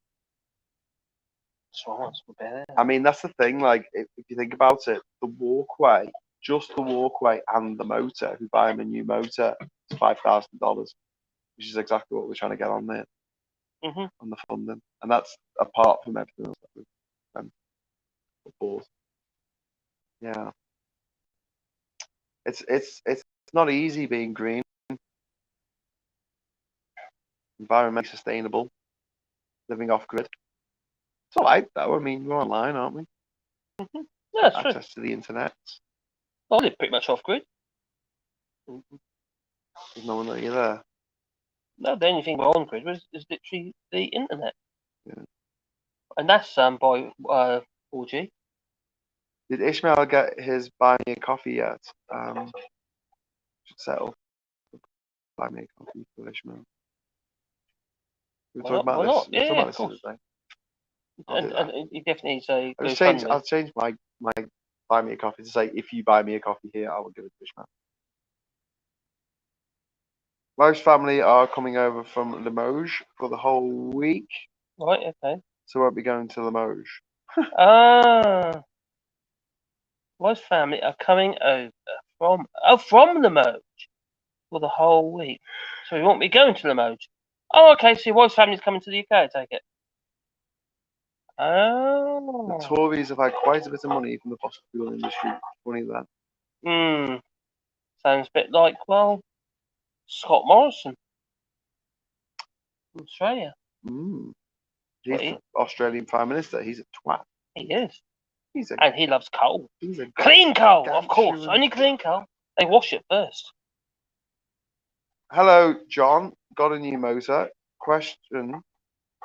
So I want some better. I mean, that's the thing. Like, if you think about it, the walkway, just the walkway and the motor, if we buy him a new motor, it's $5,000, which is exactly what we're trying to get on there, on the funding, and that's apart from everything else that we've bought. Yeah, it's not easy being green, environmentally sustainable, living off grid. It's all right though. I mean, we're online, aren't we? Yeah, that's true. Access to the internet. I live pretty much off grid. There's no one that you're there. No, the only thing we're on grid is literally the internet. Yeah. And that's by 4G. Did Ishmael get his buy me a coffee yet? Should settle. Buy me a coffee for Ishmael. We were talking about this. We were talking about this today. And you definitely need to I'll change my buy me a coffee to say, if you buy me a coffee here, I will give it to Ishmael. Most family are coming over from Limoges for the whole week. Right, okay. So won't be going to Limoges. Most family are coming over from Limoges for the whole week. So we won't be going to Limoges. Oh, okay, so your wife's family's coming to the UK, I take it. Oh. The Tories have had quite a bit of money from the fossil fuel industry. Funny that. Sounds a bit like, well, Scott Morrison from Australia. He's the Australian Prime Minister. He's a twat. He is. He's a, and he loves coal. He's a clean coal, of course. Only clean coal. They wash it first. Hello, John. Got a new motor. Question: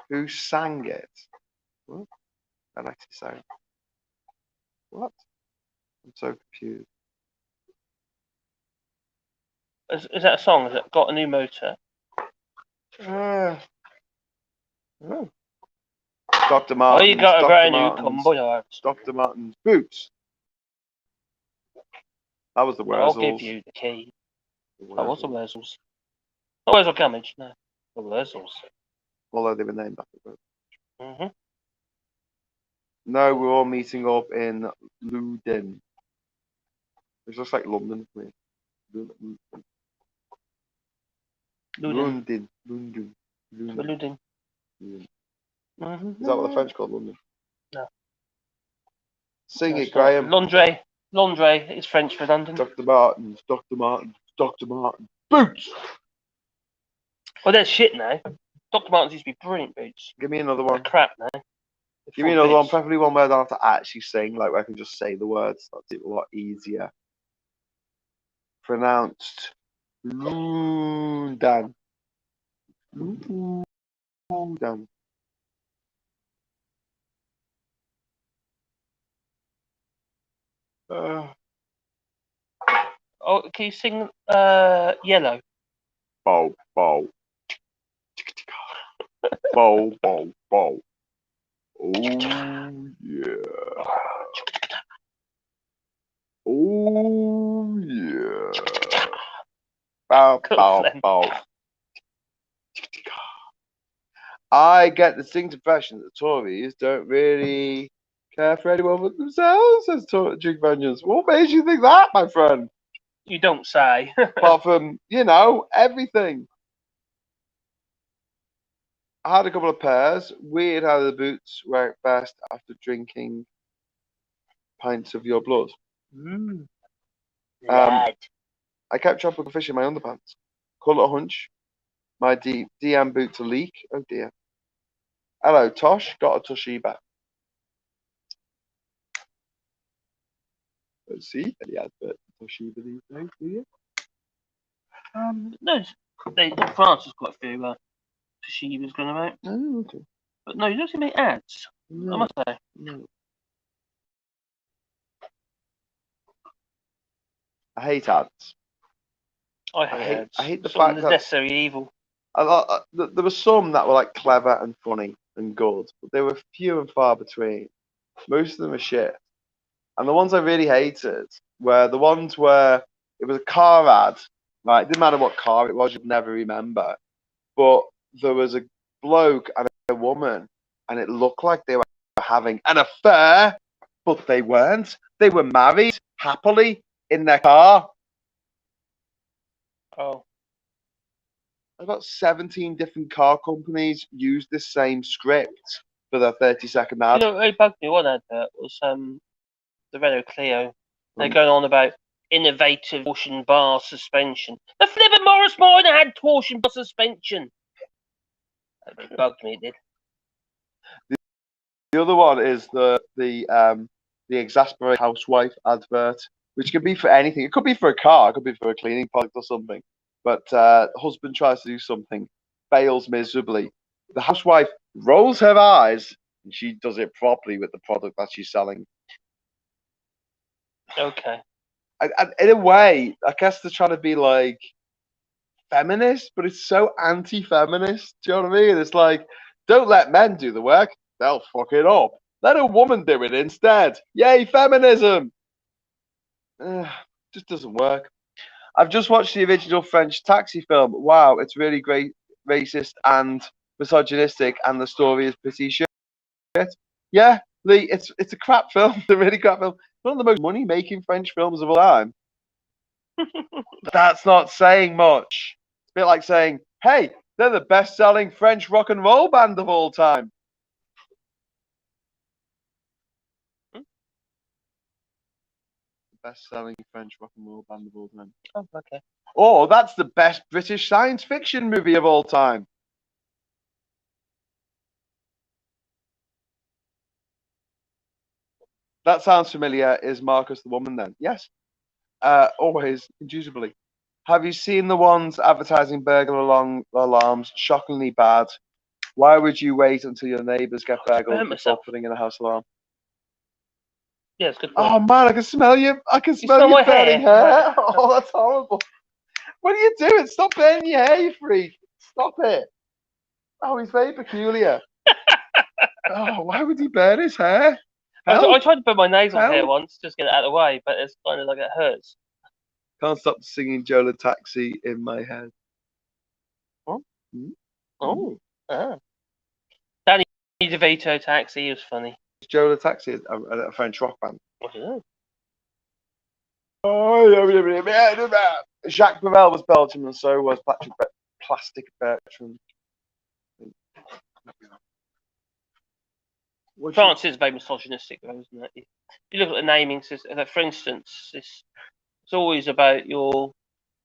who sang it? What? Alexi sound. What? I'm so confused. Is that a song? Has it got a new motor? Oh. Dr. Oh, Martens. you got a Dr. brand new Martens. combo. Dr. Martens boots. That was the I'll Wurzels. give you the key. That was the Wurzels. Not Wurzel Gummidge, no. The Wurzels. Although they were named after them. Mm-hmm. No, we're all meeting up in Luden. It's just like London to me. Luden. London. Luden. Mm-hmm. Is that what the French call London? No. Sing No, it, it's not. Graham. Laundry. Laundry is French for London. Dr. Martens. Dr. Martens. Dr. Martens. Boots! Well, they're shit now. Dr. Martens used to be brilliant boots. Give me another They're one. crap now. Give me another one, preferably one where I don't have to actually sing, like where I can just say the words. That's a lot easier. Pronounced Lundan. Lundan. Oh, can you sing Yellow? Bow, bow. Bow, bow, bow. Oh, yeah. Oh, yeah. Bow, bow, bow. I get distinct impression that the Tories don't really care for anyone but themselves, says Duke Vengeance. What makes you think that, my friend? You don't say. Apart from, everything. I had a couple of pairs. Weird how the boots work best after drinking pints of your blood. I kept tropical fish in my underpants. Call it a hunch. My DM boots a leak. Oh dear. Hello, Tosh. Got a Toshiba. Let's see any advert for Toshiba these days, do you? No, France has got a few Toshibas going about. Oh, okay. But no, you don't see many ads. No, I must say. no. I hate ads. I hate ads. I hate the Sort fact of that necessary evil. there were some that were like clever and funny and good, but they were few and far between. Most of them are shit. And the ones I really hated were the ones where it was a car ad. Right, it didn't matter what car it was, you'd never remember. But there was a bloke and a woman, and it looked like they were having an affair, but they weren't. They were married happily in their car. Oh. About 17 different car companies used the same script for their 30-second ad. You know, it bugged me. One advert was the Renault Clio. They're going on about innovative torsion bar suspension. The flippin' Morris Minor had torsion bar suspension. It bugged me, it did. The other one is the exasperated housewife advert, which could be for anything. It could be for a car, it could be for a cleaning product or something. But the husband tries to do something, fails miserably. The housewife rolls her eyes, and she does it properly with the product that she's selling. Okay. And in a way, I guess they're trying to be like feminist, but it's so anti-feminist. Do you know what I mean? It's like, don't let men do the work; they'll fuck it up. Let a woman do it instead. Yay, feminism! Just doesn't work. I've just watched the original French Taxi film. Wow, it's really great, racist and misogynistic, and the story is pretty shit. Yeah, Lee, it's a crap film. It's a really crap film. It's one of the most money-making French films of all time. That's not saying much. It's a bit like saying, hey, they're the best-selling French rock and roll band of all time. Best-selling French rock and roll band of all time. Oh, okay. Or that's the best British science fiction movie of all time. That sounds familiar. Is Marcus the woman then? Yes. Always, indubitably. Have you seen the ones advertising burglar alarms? Shockingly bad. Why would you wait until your neighbours get burgled burnt before myself. putting in a house alarm? Yeah, it's a good point. Oh man, I can smell you. I can smell smell your my burning hair? hair. Oh, that's horrible. What are you doing? Stop burning your hair, you freak. Stop it. Oh, he's very peculiar. Oh, why would he burn his hair? I tried to burn my nasal hair Help. once, just get it out of the way, but it's kind of like it hurts. Can't stop singing Jola Taxi in my head. Oh. Hmm? Oh. Ah. Danny DeVito Taxi was funny. Jola Taxi is a French rock band. I don't know. Jacques Brel was Belgian, and so was Plastic Bertrand. France is very misogynistic, though, isn't it? If you look at the naming system, for instance, it's always about your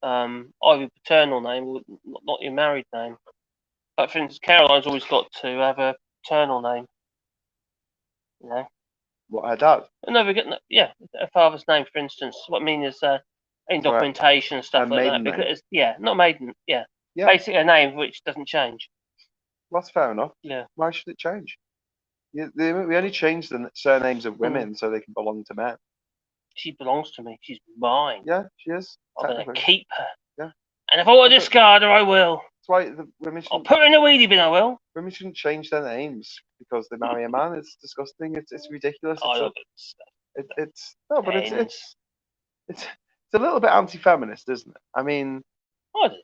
either paternal name or not your married name. Like, for instance, Caroline's always got to have a paternal name. You know? What, her dad? No, her father's name, for instance. What I mean is in documentation and stuff her like that. maiden name. Because not maiden, Yeah. basically a name which doesn't change. Well, that's fair enough. Yeah. Why should it change? We only change the surnames of women so they can belong to men. She belongs to me. She's mine. Yeah, she is. I'm going to technically. keep her. Yeah. And if I want to discard her, I will. That's why the women I'll shouldn't, put her in a weedy bin, I will. women shouldn't change their names because they marry a man. It's disgusting. It's ridiculous. I love It's no, but Hens. it's a little bit anti-feminist, isn't it? I mean,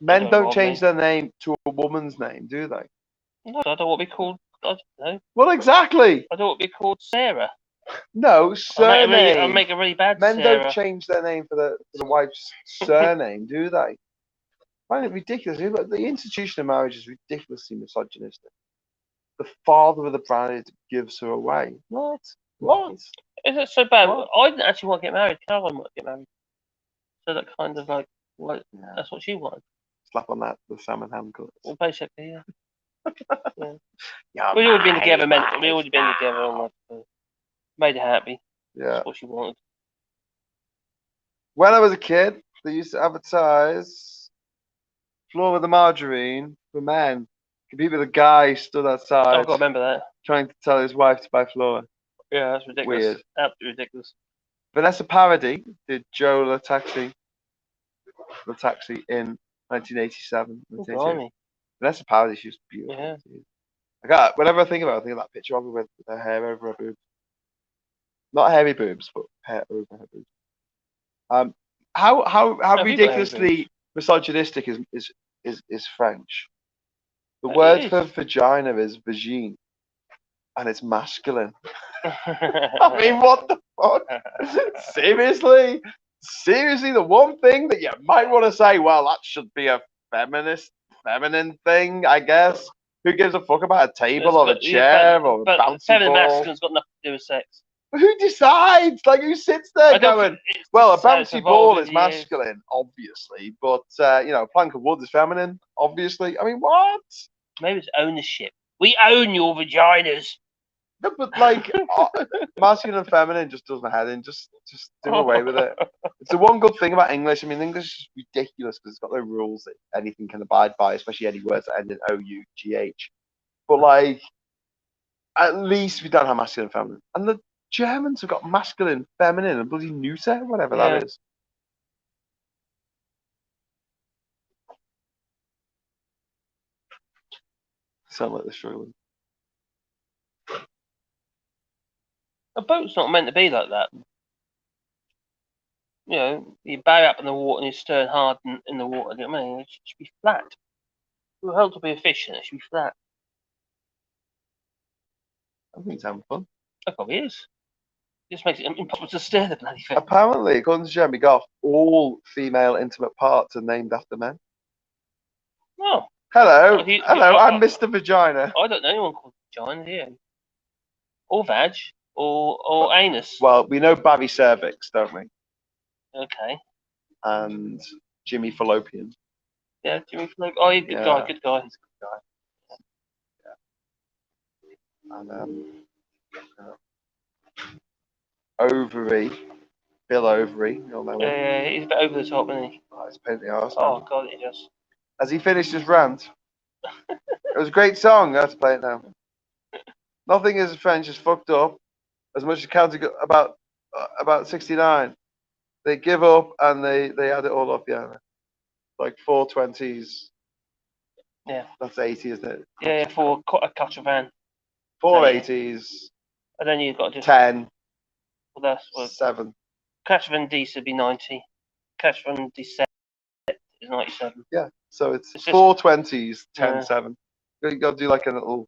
men men don't change their name to a woman's name, do they? No, I don't want to be called. I don't know. Well, exactly. I don't want to be called Sarah. No, surname. I'll make a really bad Men Sarah. don't change their name for the wife's surname, do they? I find it ridiculous. The institution of marriage is ridiculously misogynistic. The father of the bride gives her away. What? Is it so bad? What? I didn't actually want to get married. Caroline wanted to get married. So that kind of like, that's what she wanted. Slap on that, the salmon ham cuts. Well, basically, yeah. Yeah. We'd already been together, we already been together and like, made her happy. Yeah. That's what she wanted. When I was a kid, they used to advertise floor with the margarine for men. Compete with a guy stood outside I've got to remember that. trying to tell his wife to buy flour. Yeah, that's ridiculous. Weird. Absolutely ridiculous. Vanessa Paradis did Joe the Taxi in 1987. Oh, Vanessa Paradis, she was beautiful. Yeah. Whenever I think about it, I think of that picture of her with her hair over her boobs. Not hairy boobs, but hair over her boobs. How ridiculously misogynistic is French? The word for vagina is vagine, and it's masculine. I mean, what the fuck? Seriously? Seriously, the one thing that you might want to say, well, that should be a feminine thing, I guess. Who gives a fuck about a table or a chair or a bouncy feminine ball? masculine's got nothing to do with sex. Who decides? Like, who sits there going, well, a bouncy ball is masculine, obviously, but, a plank of wood is feminine, obviously. I mean, what? Maybe it's ownership. We own your vaginas. No, but, like, masculine and feminine just does my head in. Just do away with it. It's the one good thing about English. I mean, English is ridiculous because it's got no rules that anything can abide by, especially any words that end in O-U-G-H. But, like, at least we don't have masculine and feminine. And the Germans have got masculine, feminine, and bloody neuter, whatever that is. Sound like they're struggling. A boat's not meant to be like that. You bow up in the water and you stern hard in the water. You know what I mean? It should be flat. We're held to be efficient. It should be flat. I think it's having fun. It probably is. It just makes it impossible to steer the bloody thing. Apparently, according to Jeremy Goff, all female intimate parts are named after men. Oh. Hello. I'm Mr. Vagina. I don't know anyone called vagina, do you? Or vag. Or anus. Well, we know Barry Cervix, don't we? Okay. And Jimmy Fallopian. Yeah, Jimmy Fallopian. Oh, he's a good guy. Good guy. He's a good guy. And Ovary. Bill Ovary. You'll know him. Yeah, he's a bit over the top, isn't he? Oh, it's a pain in the arse. Oh, God, he does. Has he finished his rant? It was a great song. I have to play it now. Nothing is French is fucked up. As much as counting about 69. They give up and they add it all up. Yeah, like 420s. Yeah. That's 80, isn't it? Yeah, for a caravan. 480s. And then you've got just 10. Well, that's 7. Caravan D would be 90. Caravan D set is 97. Yeah, so it's It's just- 420s, 10, Yeah. 7. You got to do like a little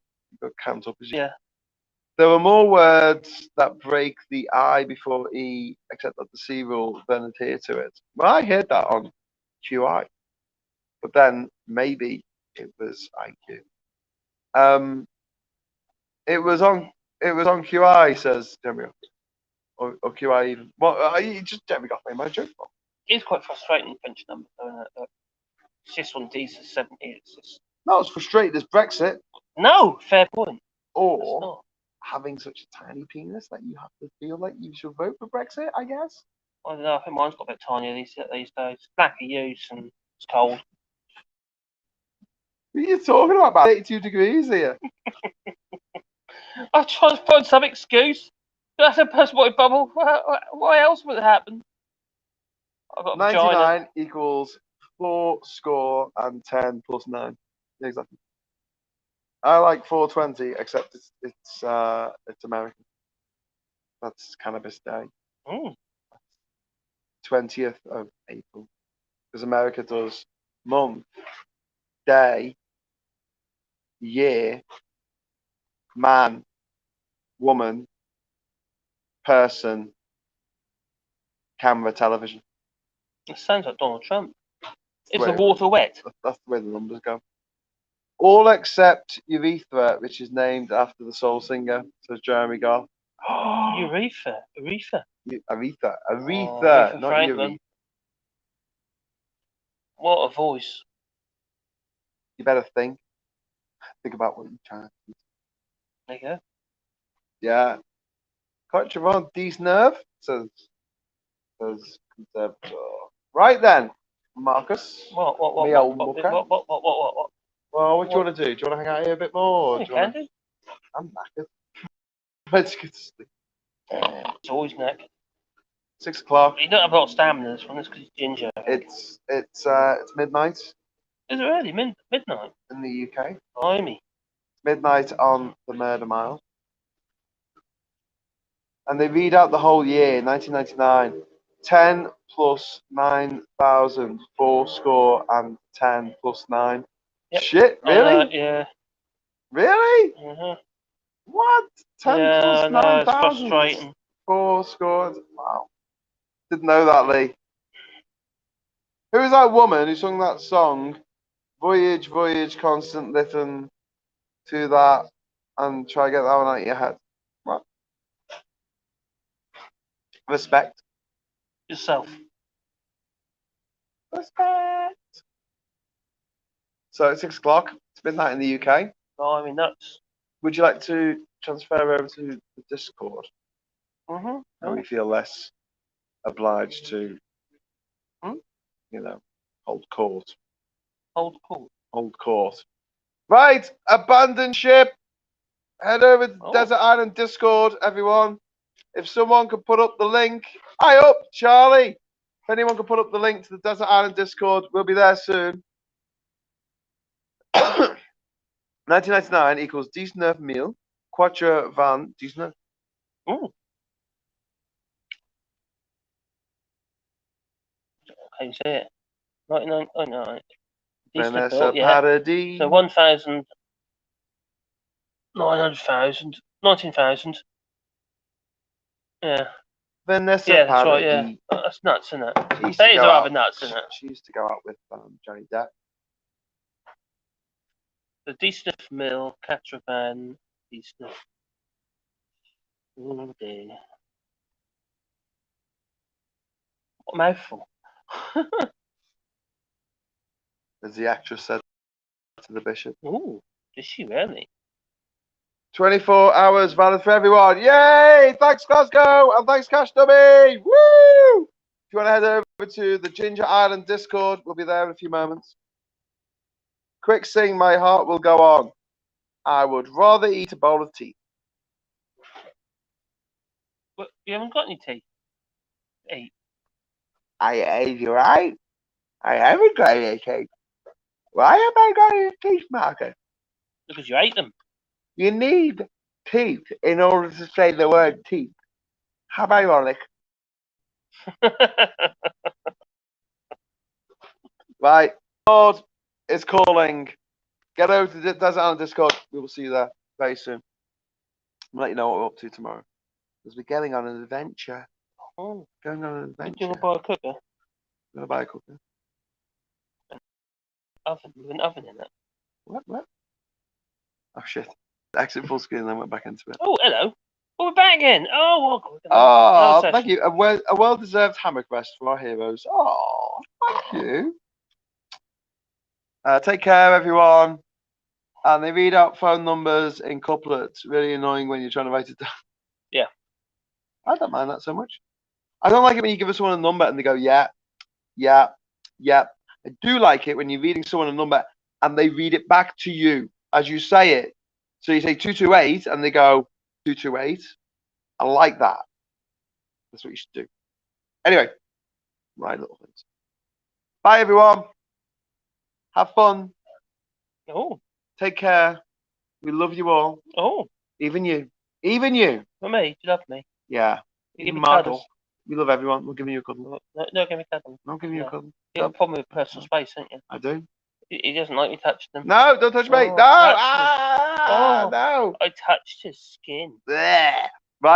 count up. Yeah. There were more words that break the I before E, except that the C rule then adhere to it. Well, I heard that on QI, but then maybe it was IQ. It was on QI, says Jeremy, or QI even. Well, just Jeremy got my joke. It's quite frustrating, French number, isn't it? It's just on D's is 70. It's just... No, it's frustrated as Brexit. No, fair point. Or having such a tiny penis that you have to feel like you should vote for Brexit, I guess. I don't know, I think mine's got a bit tinier these days. Black of use and it's cold. What are you talking about? 82 degrees here. I tried to find some excuse. That's a personal bubble. What else would happen? I've got a 99 vagina. equals 4 score and 10 plus 9. Yeah, exactly. I like 420, except it's American. That's Cannabis Day. 20th of April. Because America does month, day, year, man, woman, person, camera, television. It sounds like Donald Trump. Is the the water wet? That's the way the numbers go. All except Urethra, which is named after the soul singer, says Jeremy Goff. Aretha. Aretha, Aretha not Franklin. Urethra. What a voice. You better think about what you're trying to do. There you go. Yeah. Contraband, these nerve, says conservator. Right then, Marcus. What? Me old What? mucker. What? Well, what do you want to do? Do you want to hang out here a bit more? You can do. I'm knackered. Let's get to sleep. It's always neck. 6 o'clock. You don't have a lot of stamina this one, it's because it's ginger. It's midnight Is it early? Midnight? in the UK. Blimey. Midnight on the Murder Mile. And they read out the whole year, 1999. 10 plus 9,000, 4 score and 10 plus 9. Yep. Shit, really? Yeah. Really? Uh-huh. What? 10 plus No, it's 9,000? frustrating. 4 scored. Wow. Didn't know that, Lee. Who was that woman who sung that song? Voyage, voyage, constant listen to that and try to get that one out of your head. What? Respect. Yourself. Respect. So it's 6 o'clock. It's midnight in the UK. Blimey, nuts. Would you like to transfer over to the Discord? Mm-hmm. And we feel less obliged to, hold court. Hold court. Right, abandon ship. Head over to Desert Island Discord, everyone. If someone could put up the link. Hi up, Charlie. If anyone could put up the link to the Desert Island Discord, we'll be there soon. 1999 equals 19 4 van 19. Ooh. How you say it? 99. Oh no. Vanessa Yeah. Paradis. So 1,000. 900,000. 19,000. Yeah. Vanessa Yeah, that's right. Paradis. Yeah. That's nuts, isn't it? She used That to is go rather out- nuts, isn't it? She used to go out with Johnny Depp. The D-Sniff Mill, Catravan, D-Sniff. Oh dear. What a mouthful. As the actress said to the bishop. Ooh, did she really? 24 hours valid for everyone. Yay! Thanks, Glasgow, and thanks, Cash Dummy. Woo! If you want to head over to the Jinja Island Discord, we'll be there in a few moments. Quick sing, my heart will go on. I would rather eat a bowl of tea. But you haven't got any teeth. Eat. You're right. I haven't got any teeth. Why have I got any teeth, Marcus? Because you ate them. You need teeth in order to say the word teeth. How ironic. Right. Discord is calling. Get over to Desert Island Discord. We will see you there very soon. I'll let you know what we're up to tomorrow. Because we're getting on an adventure. Oh, Going on an did adventure. you want to buy a cooker? I'm going to buy a cooker. Oven with an oven in it. What? Oh, shit. Exit full screen and then went back into it. Oh, hello. Oh, we're back again. Oh, well, Oh, no thank you. A well-deserved hammock rest for our heroes. Oh, thank you. Take care, everyone. And they read out phone numbers in couplets. Really annoying when you're trying to write it down. Yeah. I don't mind that so much. I don't like it when you give someone a number and they go, yeah, yeah, yeah. I do like it when you're reading someone a number and they read it back to you as you say it. So you say 228 and they go 228. I like that. That's what you should do. Anyway, right little things. Bye, everyone. Have fun. Oh. Take care. We love you all. Oh. Even you. Even you. For me, you love me. Yeah. You give me Marcus. cuddle. We love everyone. We'll give you a cuddle. No, give me cuddle. I'm giving you a No. cuddle. You have a problem with personal space, don't you? I do. He doesn't like me touching them. No, don't touch me. Oh, No. touch me. No. I touched his skin. Blech.